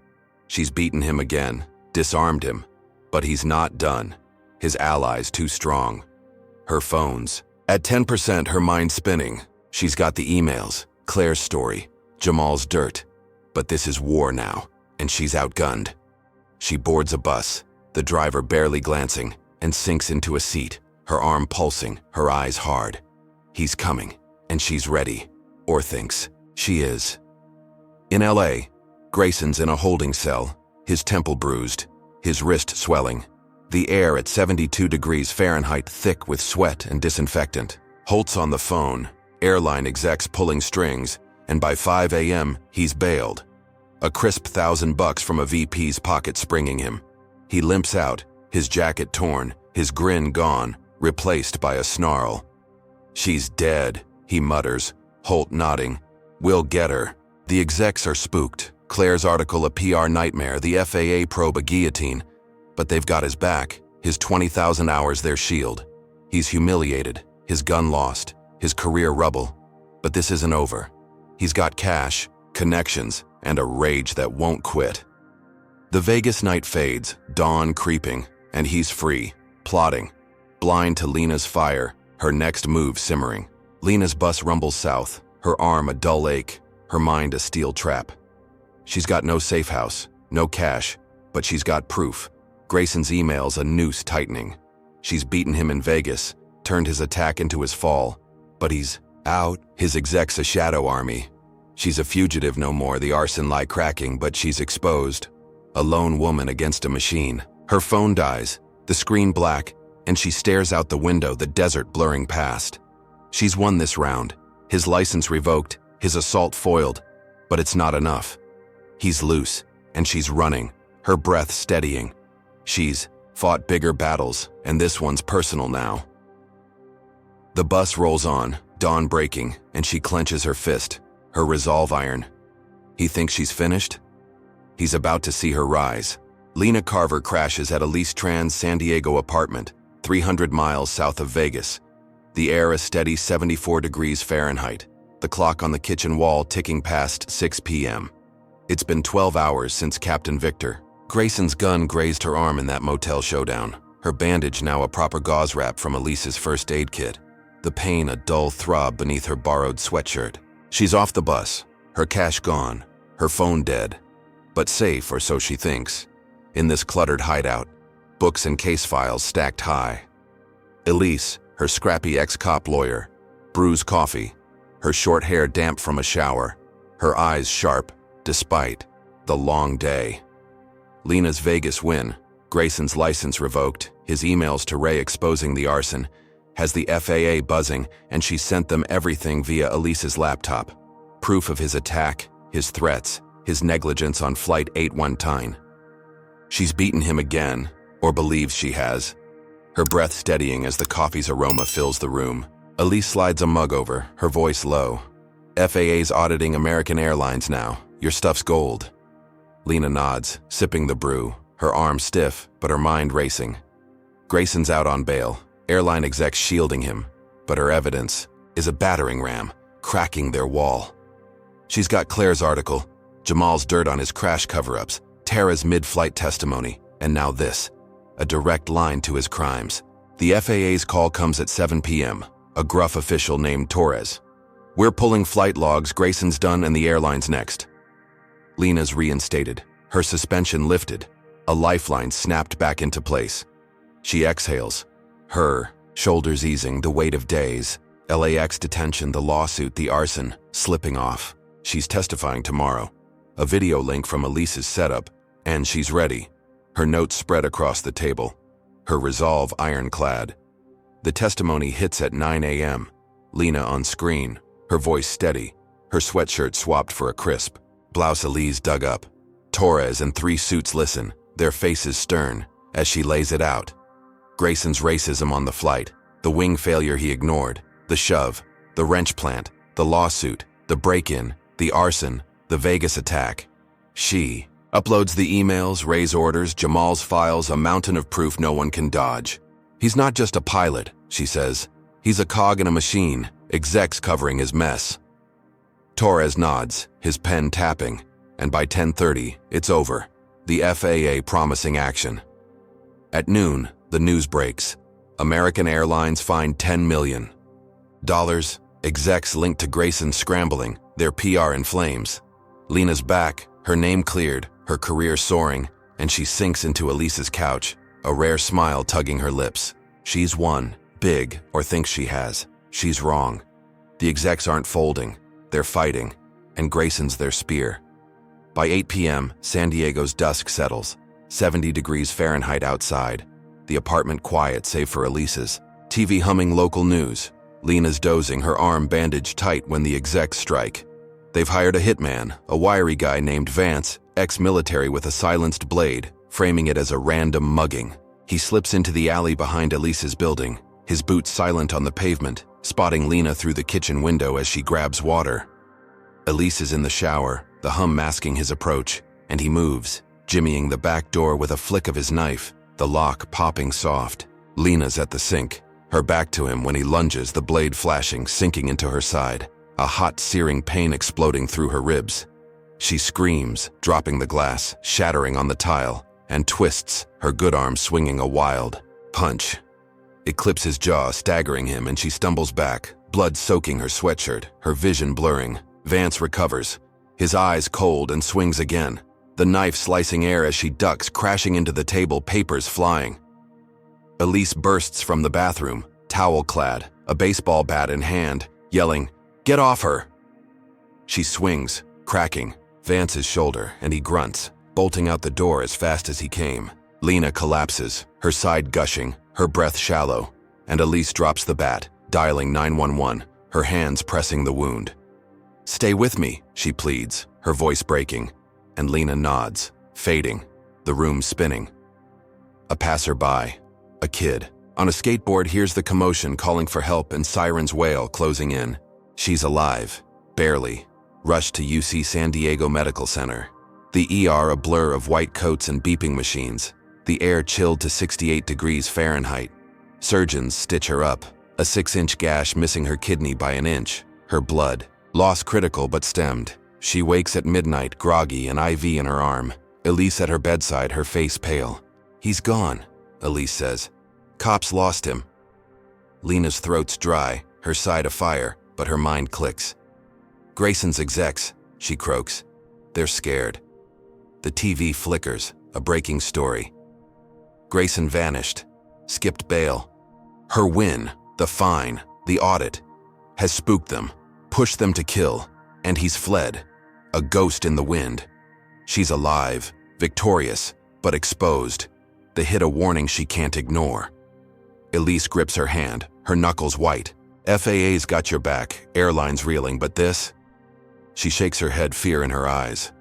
She's beaten him again, disarmed him, but he's not done. His allies too strong. Her phones. At 10%, her mind spinning. She's got the emails, Claire's story, Jamal's dirt. But this is war now, and she's outgunned. She boards a bus, the driver barely glancing, and sinks into a seat, her arm pulsing, her eyes hard. He's coming, and she's ready, or thinks she is. In LA, Grayson's in a holding cell, his temple bruised, his wrist swelling, the air at 72 degrees Fahrenheit thick with sweat and disinfectant. Holt's on the phone, airline execs pulling strings, and by 5 a.m., he's bailed. A crisp $1,000 from a VP's pocket springing him. He limps out, his jacket torn, his grin gone, replaced by a snarl. "She's dead," he mutters, Holt nodding. "We'll get her." The execs are spooked. Claire's article a PR nightmare, the FAA probe a guillotine. But they've got his back, his 20,000 hours their shield. He's humiliated, his gun lost, his career rubble. But this isn't over. He's got cash, connections, and a rage that won't quit. The Vegas night fades, dawn creeping, and he's free, plotting, blind to Lena's fire, her next move simmering. Lena's bus rumbles south, her arm a dull ache, her mind a steel trap. She's got no safe house, no cash, but she's got proof. Grayson's emails a noose tightening. She's beaten him in Vegas, turned his attack into his fall. But he's out, his execs a shadow army. She's a fugitive no more, the arson lie cracking, but she's exposed. A lone woman against a machine. Her phone dies, the screen black, and she stares out the window, the desert blurring past. She's won this round, his license revoked, his assault foiled, but it's not enough. He's loose, and she's running, her breath steadying. She's fought bigger battles, and this one's personal now. The bus rolls on, dawn breaking, and she clenches her fist, her resolve iron. He thinks she's finished? He's about to see her rise. Lena Carver crashes at Elise Tran's San Diego apartment, 300 miles south of Vegas. The air a steady 74 degrees Fahrenheit, the clock on the kitchen wall ticking past 6 p.m. It's been 12 hours since Captain Victor. Grayson's gun grazed her arm in that motel showdown, her bandage now a proper gauze wrap from Elise's first aid kit, the pain a dull throb beneath her borrowed sweatshirt. She's off the bus, her cash gone, her phone dead, but safe, or so she thinks, in this cluttered hideout, books and case files stacked high. Elise, her scrappy ex-cop lawyer, brews coffee, her short hair damp from a shower, her eyes sharp, despite the long day. Lena's Vegas win, Grayson's license revoked, his emails to Ray exposing the arson, has the FAA buzzing, and she sent them everything via Elise's laptop. Proof of his attack, his threats, his negligence on Flight 819. She's beaten him again, or believes she has. Her breath steadying as the coffee's aroma fills the room. Elise slides a mug over, her voice low. FAA's auditing American Airlines now. Your stuff's gold. Lena nods, sipping the brew, her arm stiff, but her mind racing. Grayson's out on bail, airline execs shielding him, but her evidence is a battering ram, cracking their wall. She's got Claire's article, Jamal's dirt on his crash cover-ups, Tara's mid-flight testimony, and now this, a direct line to his crimes. The FAA's call comes at 7 p.m., a gruff official named Torres. We're pulling flight logs, Grayson's done, and the airline's next. Lena's reinstated, her suspension lifted, a lifeline snapped back into place. She exhales, her shoulders easing, the weight of days, LAX detention, the lawsuit, the arson, slipping off. She's testifying tomorrow. A video link from Elise's setup, and she's ready. Her notes spread across the table, her resolve ironclad. The testimony hits at 9 a.m. Lena on screen, her voice steady, her sweatshirt swapped for a crisp, blouse Elise dug up. Torres and 3 suits listen, their faces stern, as she lays it out. Grayson's racism on the flight, the wing failure he ignored, the shove, the wrench plant, the lawsuit, the break-in, the arson, the Vegas attack. She uploads the emails, raise orders, Jamal's files, a mountain of proof no one can dodge. He's not just a pilot, she says. He's a cog in a machine, execs covering his mess. Torres nods, his pen tapping, and by 10:30, it's over. The FAA promising action. At noon, the news breaks. American Airlines fined $10 million. Execs linked to Grayson scrambling, their PR in flames. Lena's back, her name cleared, her career soaring, and she sinks into Elise's couch, a rare smile tugging her lips. She's won, big, or thinks she has. She's wrong. The execs aren't folding, they're fighting, and Grayson's their spear. By 8 p.m., San Diego's dusk settles, 70 degrees Fahrenheit outside. The apartment quiet save for Elise's. TV humming local news. Lena's dozing, her arm bandaged tight when the execs strike. They've hired a hitman, a wiry guy named Vance, ex-military with a silenced blade, framing it as a random mugging. He slips into the alley behind Elise's building, his boots silent on the pavement, spotting Lena through the kitchen window as she grabs water. Elise is in the shower, the hum masking his approach, and he moves, jimmying the back door with a flick of his knife, the lock popping soft. Lena's at the sink, her back to him when he lunges, the blade flashing, sinking into her side, a hot, searing pain exploding through her ribs. She screams, dropping the glass, shattering on the tile, and twists, her good arm swinging a wild punch. It clips his jaw, staggering him, and she stumbles back, blood soaking her sweatshirt, her vision blurring. Vance recovers, his eyes cold, and swings again, the knife slicing air as she ducks, crashing into the table, papers flying. Elise bursts from the bathroom, towel-clad, a baseball bat in hand, yelling, "Get off her!" She swings, cracking Vance's shoulder, and he grunts, bolting out the door as fast as he came. Lena collapses, her side gushing, her breath shallow, and Elise drops the bat, dialing 911, her hands pressing the wound. "Stay with me," she pleads, her voice breaking, and Lena nods, fading, the room spinning. A passerby, a kid, on a skateboard hears the commotion, calling for help, and sirens wail, closing in. She's alive, barely, rushed to UC San Diego Medical Center. The ER a blur of white coats and beeping machines, the air chilled to 68 degrees Fahrenheit. Surgeons stitch her up, a 6-inch gash missing her kidney by an inch, her blood, loss critical but stemmed. She wakes at midnight, groggy, an IV in her arm. Elise at her bedside, her face pale. "He's gone," Elise says. "Cops lost him." Lena's throat's dry, her side afire, but her mind clicks. "Grayson's execs," she croaks. They're scared. The TV flickers, a breaking story. Grayson vanished, skipped bail. Her win, the fine, the audit, has spooked them, pushed them to kill, and he's fled, a ghost in the wind. She's alive, victorious, but exposed. They hit a warning she can't ignore. Elise grips her hand, her knuckles white. FAA's got your back, airlines reeling, but this? She shakes her head, fear in her eyes.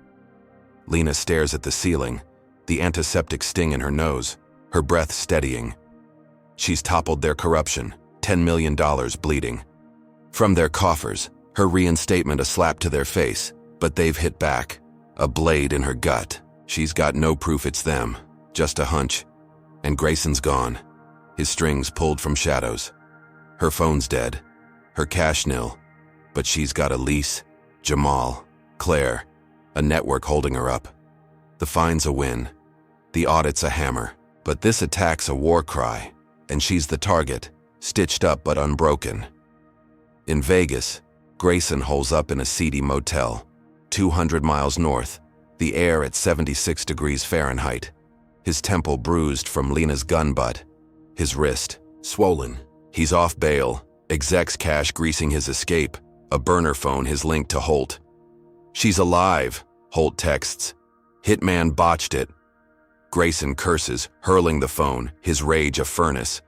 Lena stares at the ceiling, the antiseptic sting in her nose, her breath steadying. She's toppled their corruption, $10 million bleeding. From their coffers, her reinstatement a slap to their face, but they've hit back. A blade in her gut. She's got no proof it's them, just a hunch. And Grayson's gone, his strings pulled from shadows. Her phone's dead, her cash nil, but she's got Elise, Jamal, Claire, a network holding her up. The fine's a win, the audit's a hammer, but this attack's a war cry, and she's the target, stitched up but unbroken. In Vegas, Grayson holes up in a seedy motel, 200 miles north, the air at 76 degrees Fahrenheit. His temple bruised from Lena's gun butt, his wrist swollen. He's off bail, exec's cash greasing his escape, a burner phone his link to Holt. She's alive, Holt texts. Hitman botched it. Grayson curses, hurling the phone, his rage a furnace.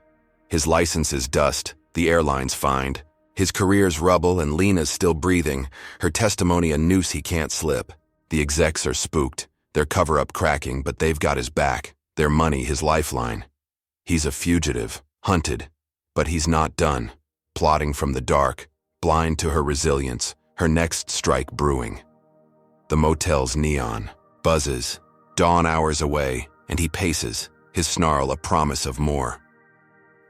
His license is dust, the airline's fined. His career's rubble and Lena's still breathing, her testimony a noose he can't slip. The execs are spooked, their cover-up cracking, but they've got his back, their money his lifeline. He's a fugitive, hunted, but he's not done, plotting from the dark, blind to her resilience, her next strike brewing. The motel's neon buzzes, dawn hours away, and he paces, his snarl a promise of more.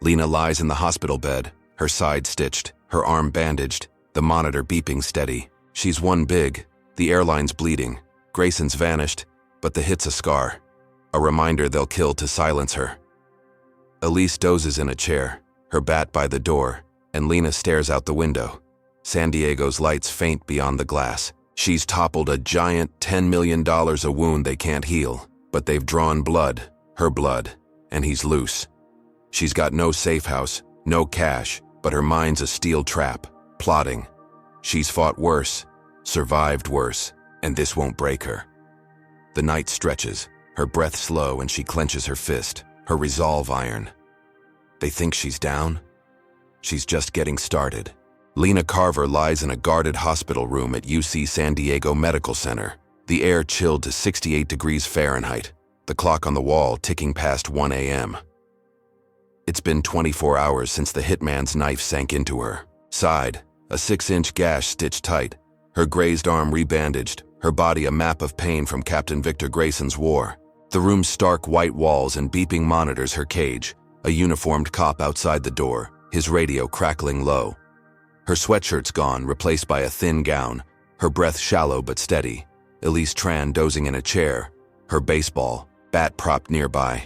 Lena lies in the hospital bed, her side stitched, her arm bandaged, the monitor beeping steady. She's one big, the airline's bleeding, Grayson's vanished, but the hit's a scar, a reminder they'll kill to silence her. Elise dozes in a chair, her bat by the door, and Lena stares out the window. San Diego's lights faint beyond the glass. She's toppled a giant $10 million a wound they can't heal, but they've drawn blood, her blood, and he's loose. She's got no safe house, no cash, but her mind's a steel trap, plotting. She's fought worse, survived worse, and this won't break her. The night stretches, her breath slow, and she clenches her fist, her resolve iron. They think she's down? She's just getting started. Lena Carver lies in a guarded hospital room at UC San Diego Medical Center, the air chilled to 68 degrees Fahrenheit, the clock on the wall ticking past 1 a.m. It's been 24 hours since the hitman's knife sank into her. Side, a 6-inch gash stitched tight, her grazed arm rebandaged, her body a map of pain from Captain Victor Grayson's war. The room's stark white walls and beeping monitors her cage, a uniformed cop outside the door, his radio crackling low. Her sweatshirt's gone, replaced by a thin gown, her breath shallow but steady. Elise Tran dozing in a chair, her baseball bat propped nearby.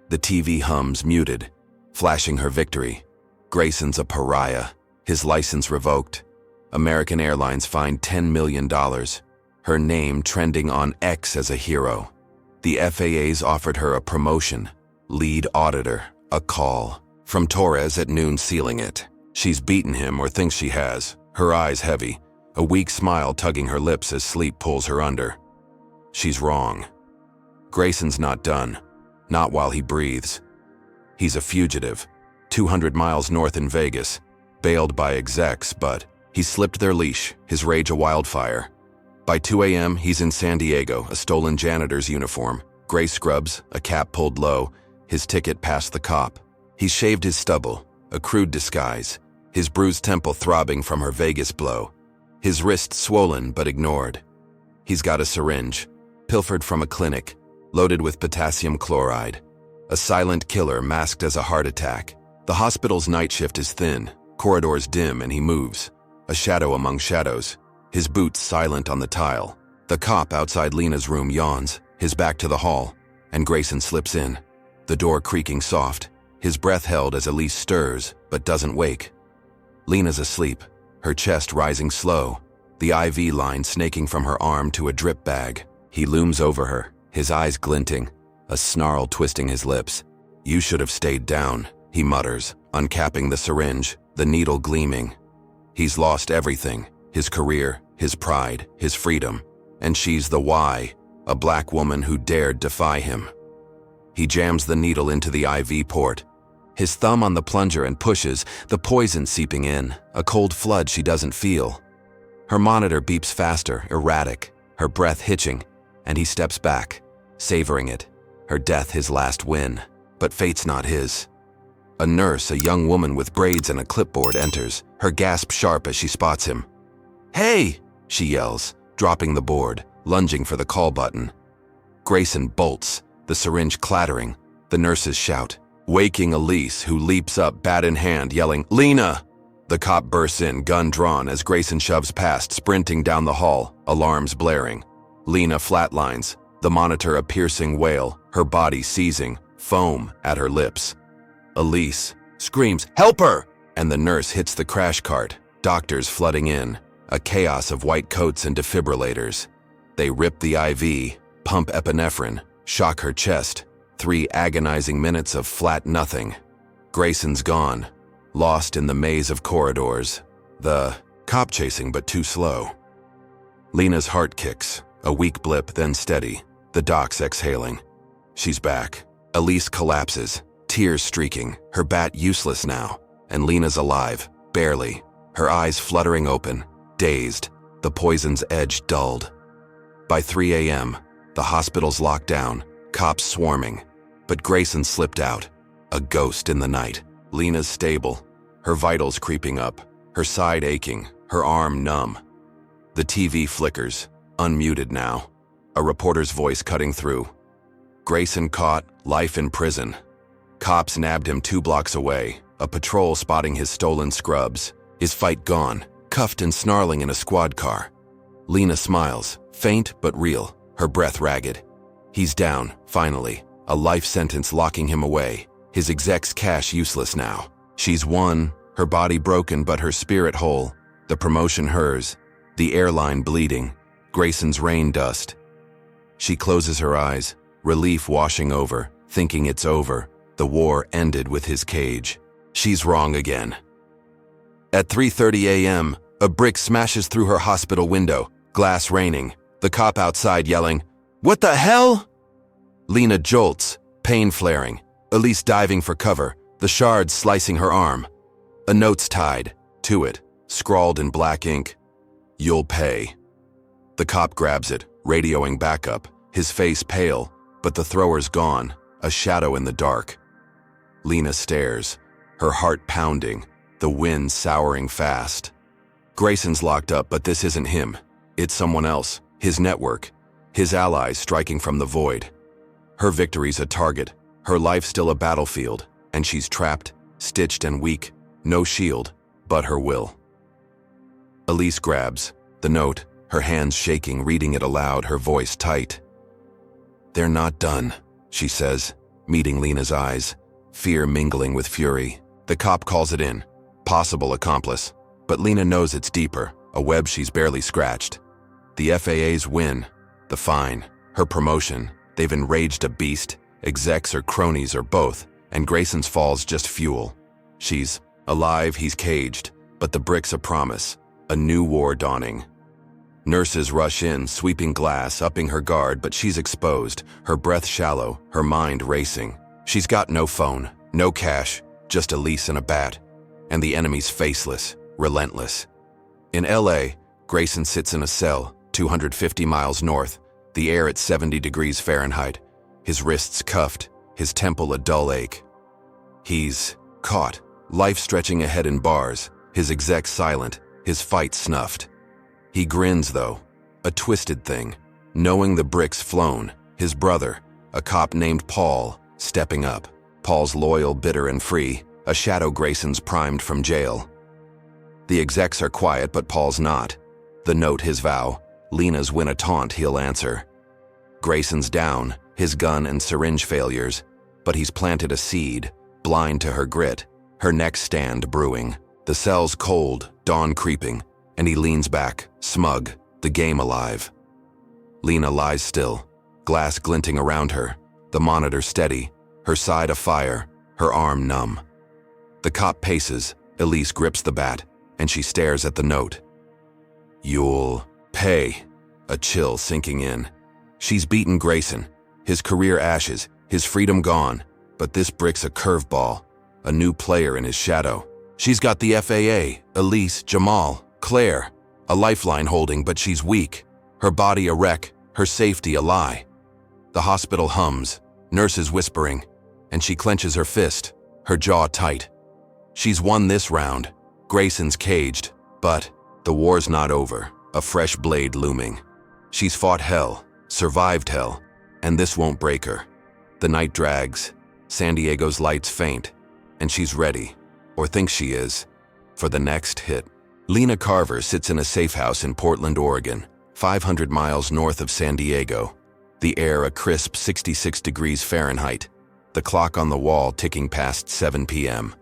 The TV hums muted, flashing her victory. Grayson's a pariah, his license revoked. American Airlines fined $10 million. Her name trending on X as a hero. The FAA's offered her a promotion, lead auditor, a call. From Torres at noon sealing it. She's beaten him or thinks she has, her eyes heavy, a weak smile tugging her lips as sleep pulls her under. She's wrong. Grayson's not done, not while he breathes. He's a fugitive, 200 miles north in Vegas, bailed by execs, but he's slipped their leash, his rage a wildfire. By 2 a.m., he's in San Diego, a stolen janitor's uniform, gray scrubs, a cap pulled low, his ticket past the cop. He's shaved his stubble, a crude disguise, his bruised temple throbbing from her Vegas blow, his wrist swollen but ignored. He's got a syringe, pilfered from a clinic, loaded with potassium chloride, a silent killer masked as a heart attack. The hospital's night shift is thin, corridors dim, and he moves, a shadow among shadows, his boots silent on the tile. The cop outside Lena's room yawns, his back to the hall, and Grayson slips in, the door creaking soft, his breath held as Elise stirs, but doesn't wake. Lena's asleep, her chest rising slow, the IV line snaking from her arm to a drip bag. He looms over her, his eyes glinting, a snarl twisting his lips. "You should have stayed down," he mutters, uncapping the syringe, the needle gleaming. He's lost everything, his career, his pride, his freedom, and she's the why, a black woman who dared defy him. He jams the needle into the IV port, his thumb on the plunger, and pushes, the poison seeping in, a cold flood she doesn't feel. Her monitor beeps faster, erratic, her breath hitching, and he steps back, savoring it. Her death his last win, but fate's not his. A nurse, a young woman with braids and a clipboard, enters, her gasp sharp as she spots him. "Hey!" she yells, dropping the board, lunging for the call button. Grayson bolts, the syringe clattering. The nurses shout, waking Elise, who leaps up, bat in hand, yelling, "Lena!" The cop bursts in, gun drawn, as Grayson shoves past, sprinting down the hall, alarms blaring. Lena flatlines, the monitor a piercing wail, her body seizing, foam at her lips. Elise screams, "Help her!" and the nurse hits the crash cart, doctors flooding in, a chaos of white coats and defibrillators. They rip the IV, pump epinephrine, shock her chest. 3 agonizing minutes of flat nothing. Grayson's gone, lost in the maze of corridors. The cop chasing, but too slow. Lena's heart kicks, a weak blip, then steady. The doc's exhaling. She's back. Elise collapses, tears streaking, her bat useless now. And Lena's alive, barely, her eyes fluttering open, dazed, the poison's edge dulled. By 3 a.m., the hospital's locked down, cops swarming. But Grayson slipped out, a ghost in the night. Lena's stable, her vitals creeping up, her side aching, her arm numb. The TV flickers, unmuted now, a reporter's voice cutting through. Grayson caught, life in prison. Cops nabbed him 2 blocks away, a patrol spotting his stolen scrubs. His fight gone, cuffed and snarling in a squad car. Lena smiles, faint but real, her breath ragged. He's down, finally, a life sentence locking him away, his exec's cash useless now. She's won, her body broken but her spirit whole, the promotion hers, the airline bleeding, Grayson's rain dust. She closes her eyes, relief washing over, thinking it's over, the war ended with his cage. She's wrong again. At 3:30 a.m., a brick smashes through her hospital window, glass raining, the cop outside yelling, "What the hell?" Lena jolts, pain flaring, Elise diving for cover, the shards slicing her arm. A note's tied to it, scrawled in black ink, "You'll pay." The cop grabs it, radioing backup, his face pale, but the thrower's gone, a shadow in the dark. Lena stares, her heart pounding, the wind souring fast. Grayson's locked up, but this isn't him. It's someone else, his network, his allies striking from the void. Her victory's a target, her life still a battlefield, and she's trapped, stitched and weak, no shield, but her will. Elise grabs the note, her hands shaking, reading it aloud, her voice tight. "They're not done," she says, meeting Lena's eyes, fear mingling with fury. The cop calls it in, possible accomplice, but Lena knows it's deeper, a web she's barely scratched. The FAA's win, the fine, her promotion, they've enraged a beast, execs or cronies or both, and Grayson's fall's just fuel. She's alive, he's caged, but the brick's a promise, a new war dawning. Nurses rush in, sweeping glass, upping her guard, but she's exposed, her breath shallow, her mind racing. She's got no phone, no cash, just Elise and a bat, and the enemy's faceless, relentless. In LA, Grayson sits in a cell, 250 miles north, the air at 70 degrees Fahrenheit, his wrists cuffed, his temple a dull ache. He's caught, life stretching ahead in bars, his exec silent, his fight snuffed. He grins though, a twisted thing, knowing the brick's flown, his brother, a cop named Paul, stepping up. Paul's loyal, bitter and free, a shadow Grayson's primed from jail. The execs are quiet, but Paul's not. The note his vow, Lena's win a taunt he'll answer. Grayson's down, his gun and syringe failures, but he's planted a seed, blind to her grit, her next stand brewing. The cell's cold, dawn creeping, and he leans back, smug, the game alive. Lena lies still, glass glinting around her, the monitor steady, her side afire, her arm numb. The cop paces, Elise grips the bat, and she stares at the note. "You'll pay," a chill sinking in. She's beaten Grayson, his career ashes, his freedom gone, but this brick's a curveball, a new player in his shadow. She's got the FAA, Elise, Jamal, Claire, a lifeline holding, but she's weak. Her body a wreck, her safety a lie. The hospital hums, nurses whispering, and she clenches her fist, her jaw tight. She's won this round. Grayson's caged, but the war's not over, a fresh blade looming. She's fought hell, survived hell, and this won't break her. The night drags, San Diego's lights faint, and she's ready, or thinks she is, for the next hit. Lena Carver sits in a safe house in Portland, Oregon, 500 miles north of San Diego. The air a crisp 66 degrees Fahrenheit, the clock on the wall ticking past 7 p.m.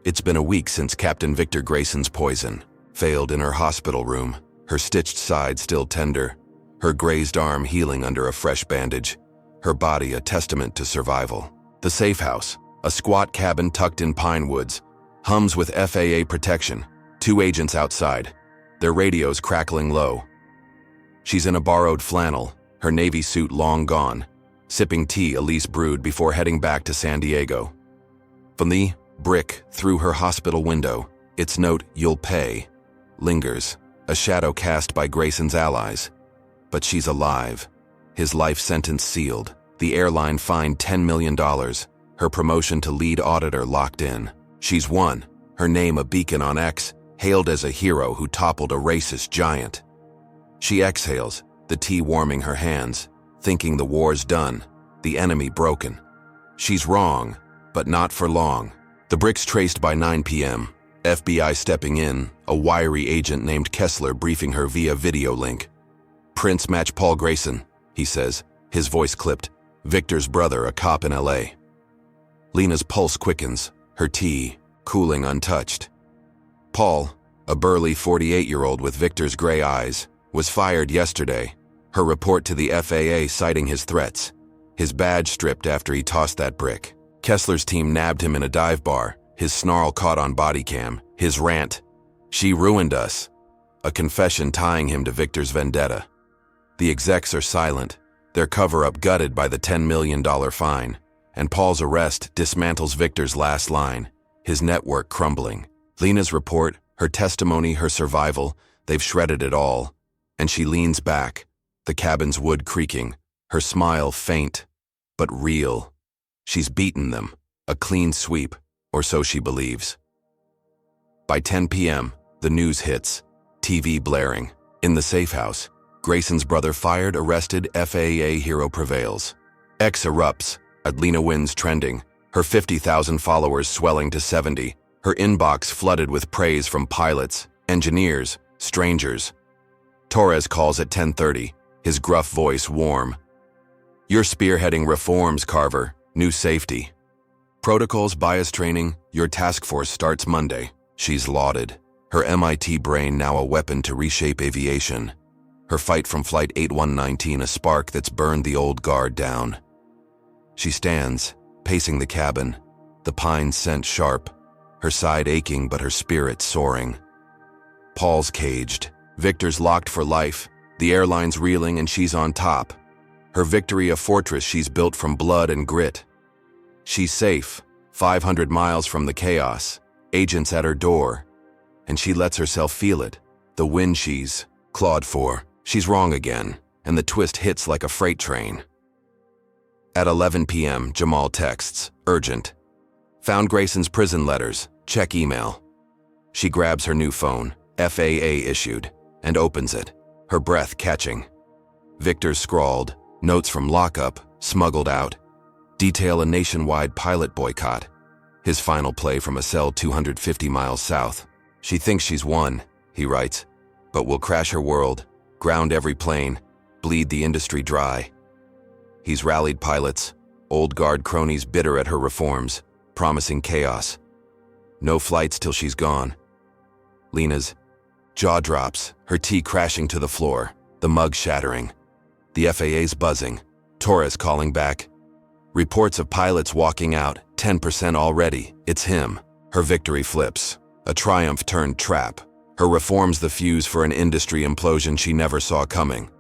It's been a week since Captain Victor Grayson's poison failed in her hospital room, her stitched side still tender, her grazed arm healing under a fresh bandage, her body a testament to survival. The safe house, a squat cabin tucked in pine woods, hums with FAA protection, 2 agents outside, their radios crackling low. She's in a borrowed flannel, her Navy suit long gone, sipping tea Elise brewed before heading back to San Diego. From the brick through her hospital window, its note, "You'll pay," lingers, a shadow cast by Grayson's allies. But she's alive. His life sentence sealed, the airline fined $10 million, her promotion to lead auditor locked in. She's won, her name a beacon on X, hailed as a hero who toppled a racist giant. She exhales, the tea warming her hands, thinking the war's done, the enemy broken. She's wrong, but not for long. The bricks traced by 9 p.m., FBI stepping in, a wiry agent named Kessler briefing her via video link. "Prints match Paul Grayson," he says, his voice clipped. "Victor's brother, a cop in LA." Lena's pulse quickens, her tea cooling untouched. Paul, a burly 48-year-old with Victor's gray eyes, was fired yesterday, her report to the FAA citing his threats, his badge stripped after he tossed that brick. Kessler's team nabbed him in a dive bar, his snarl caught on body cam, his rant, "She ruined us," a confession tying him to Victor's vendetta. The execs are silent, their cover-up gutted by the $10 million fine, and Paul's arrest dismantles Victor's last line, his network crumbling. Lena's report, her testimony, her survival, they've shredded it all, and she leans back, the cabin's wood creaking, her smile faint, but real. She's beaten them, a clean sweep, or so she believes. By 10 p.m., the news hits, TV blaring. In the safe house, Grayson's brother fired, arrested, FAA hero prevails. X erupts, Lena wins trending, her 50,000 followers swelling to 70, her inbox flooded with praise from pilots, engineers, strangers. Torres calls at 10:30, his gruff voice warm. "You're spearheading reforms, Carver, new safety. Protocols, bias training, your task force starts Monday." She's lauded, her MIT brain now a weapon to reshape aviation. Her fight from Flight 8119 a spark that's burned the old guard down. She stands, pacing the cabin, the pine scent sharp, her side aching but her spirit soaring. Paul's caged, Victor's locked for life, the airline's reeling and she's on top. Her victory a fortress she's built from blood and grit. She's safe, 500 miles from the chaos, agents at her door, and she lets herself feel it, the win she's clawed for. She's wrong again, and the twist hits like a freight train. At 11 p.m., Jamal texts, urgent. "Found Grayson's prison letters, check email." She grabs her new phone, FAA issued, and opens it, her breath catching. Victor's scrawled, notes from lockup, smuggled out, detail a nationwide pilot boycott. His final play from a cell 250 miles south. "She thinks she's won," he writes, "but we'll crash her world, ground every plane, bleed the industry dry." He's rallied pilots, old guard cronies bitter at her reforms, promising chaos. No flights till she's gone. Lena's jaw drops, her tea crashing to the floor, the mug shattering. The FAA's buzzing, Torres calling back. Reports of pilots walking out, 10% already, it's him. Her victory flips, a triumph turned trap. Her reforms the fuse for an industry implosion she never saw coming.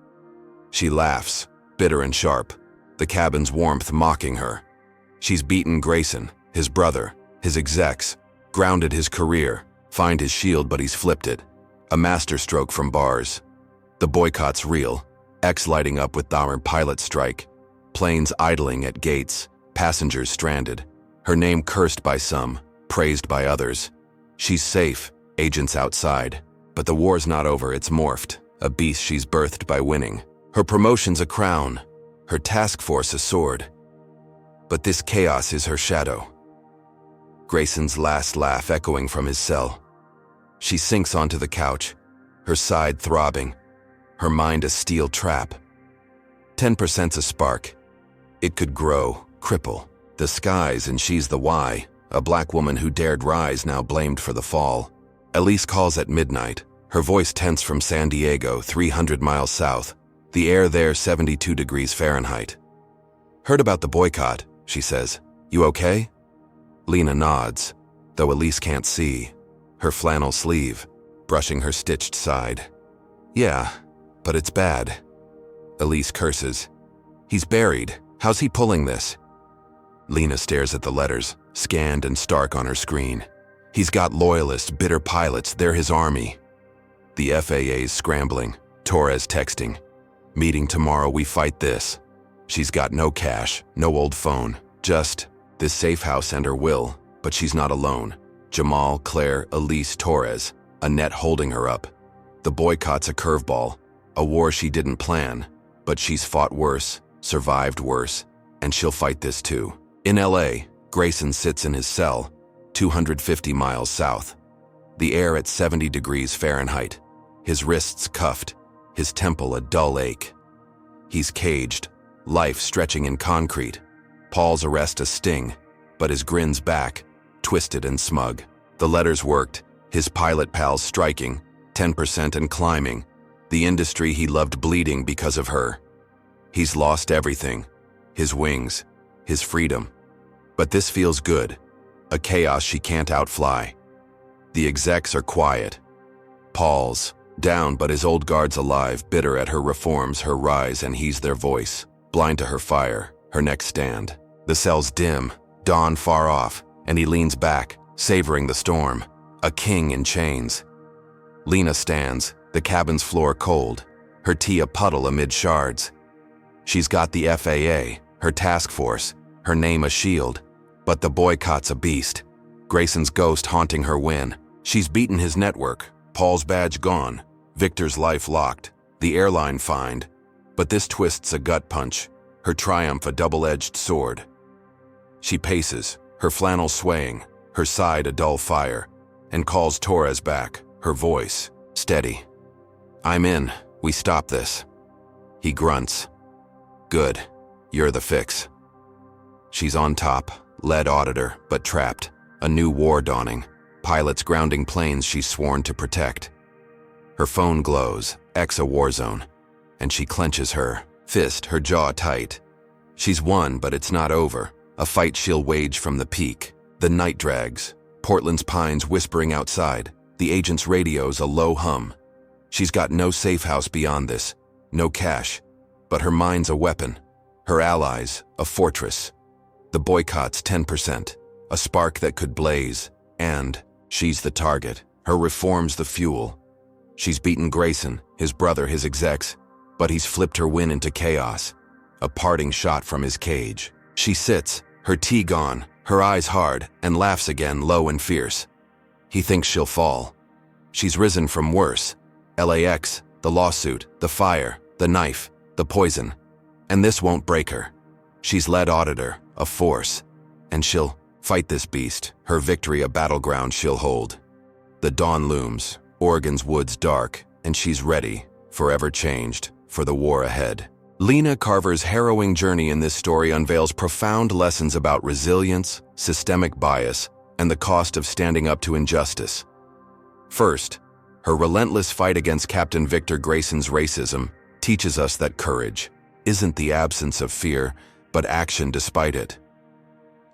She laughs, bitter and sharp, the cabin's warmth mocking her. She's beaten Grayson, his brother, his execs, grounded his career, fined his shield but he's flipped it. A masterstroke from bars. The boycott's real, X lighting up with armored pilot strike, planes idling at gates, passengers stranded. Her name cursed by some, praised by others. She's safe, agents outside. But the war's not over, it's morphed. A beast she's birthed by winning. Her promotion's a crown, her task force a sword. But this chaos is her shadow. Grayson's last laugh echoing from his cell. She sinks onto the couch, her side throbbing, her mind a steel trap. 10%'s a spark. It could grow, cripple. The skies and she's the why. A black woman who dared rise now blamed for the fall. Elise calls at midnight, her voice tense from San Diego, 300 miles south. The air there 72 degrees Fahrenheit. Heard about the boycott, she says. You okay? Lena nods, though Elise can't see. Her flannel sleeve, brushing her stitched side. Yeah, but it's bad. Elise curses. He's buried. How's he pulling this? Lena stares at the letters, scanned and stark on her screen. He's got loyalists, bitter pilots, they're his army. The FAA's scrambling, Torres texting. Meeting tomorrow, we fight this. She's got no cash, no old phone, just this safe house and her will, but she's not alone. Jamal, Claire, Elise, Torres, a net holding her up. The boycott's a curveball, a war she didn't plan, but she's fought worse, survived worse, and she'll fight this too. In LA, Grayson sits in his cell, 250 miles south. The air at 70 degrees Fahrenheit. His wrists cuffed, his temple a dull ache. He's caged, life stretching in concrete. Paul's arrest a sting, but his grin's back, twisted and smug. The letters worked, his pilot pals striking, 10% and climbing. The industry he loved bleeding because of her. He's lost everything, his wings, his freedom. But this feels good, a chaos she can't outfly. The execs are quiet. Paul's down, but his old guard's alive, bitter at her reforms, her rise, and he's their voice. Blind to her fire, her next stand. The cell's dim, dawn far off, and he leans back, savoring the storm. A king in chains. Lena stands, the cabin's floor cold, her tea a puddle amid shards. She's got the FAA, her task force, her name a shield, but the boycott's a beast. Grayson's ghost haunting her win. She's beaten his network, Paul's badge gone, Victor's life locked, the airline fined. But this twist's a gut punch, her triumph a double-edged sword. She paces, her flannel swaying, her side a dull fire, and calls Torres back, her voice steady. I'm in, we stop this. He grunts. Good, you're the fix. She's on top, lead auditor, but trapped. A new war dawning. Pilots grounding planes she's sworn to protect. Her phone glows, X a war zone, and she clenches her fist, her jaw tight. She's won, but it's not over. A fight she'll wage from the peak. The night drags, Portland's pines whispering outside, the agent's radio's a low hum. She's got no safe house beyond this, no cash, but her mind's a weapon, her allies a fortress. The boycott's 10%, a spark that could blaze, and she's the target, her reform's the fuel. She's beaten Grayson, his brother, his execs, but he's flipped her win into chaos, a parting shot from his cage. She sits, her tea gone, her eyes hard, and laughs again, low and fierce. He thinks she'll fall. She's risen from worse. LAX, the lawsuit, the fire, the knife, the poison. And this won't break her. She's lead auditor, a force. And she'll fight this beast, her victory a battleground she'll hold. The dawn looms, Oregon's woods dark, and she's ready, forever changed, for the war ahead. Lena Carver's harrowing journey in this story unveils profound lessons about resilience, systemic bias, and the cost of standing up to injustice. First, her relentless fight against Captain Victor Grayson's racism teaches us that courage isn't the absence of fear, but action despite it.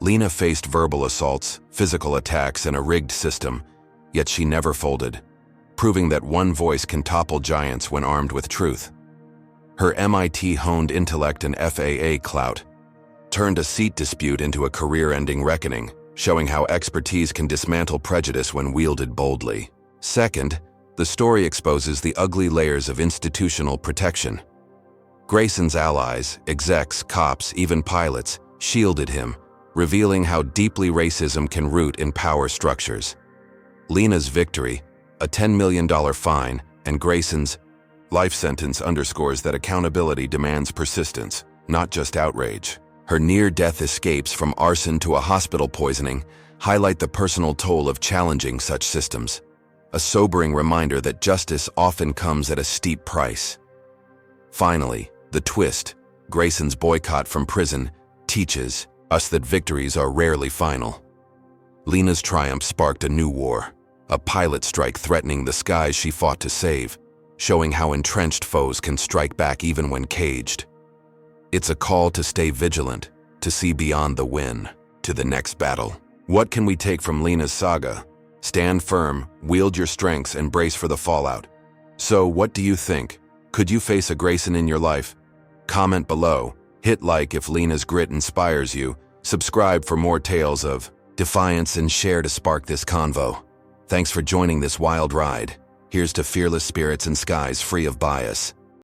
Lena faced verbal assaults, physical attacks, and a rigged system, yet she never folded, proving that one voice can topple giants when armed with truth. Her MIT-honed intellect and FAA clout turned a seat dispute into a career-ending reckoning, showing how expertise can dismantle prejudice when wielded boldly. Second, the story exposes the ugly layers of institutional protection. Grayson's allies, execs, cops, even pilots, shielded him, revealing how deeply racism can root in power structures. Lena's victory, a $10 million fine, and Grayson's life sentence underscores that accountability demands persistence, not just outrage. Her near-death escapes from arson to a hospital poisoning highlight the personal toll of challenging such systems, a sobering reminder that justice often comes at a steep price. Finally, the twist, Grayson's boycott from prison, teaches us that victories are rarely final. Lena's triumph sparked a new war, a pilot strike threatening the skies she fought to save, showing how entrenched foes can strike back even when caged. It's a call to stay vigilant, to see beyond the win, to the next battle. What can we take from Lena's saga? Stand firm, wield your strengths, and brace for the fallout. So, what do you think? Could you face a Grayson in your life? Comment below, hit like if Lena's grit inspires you, subscribe for more tales of defiance, and share to spark this convo. Thanks for joining this wild ride. Here's to fearless spirits and skies free of bias.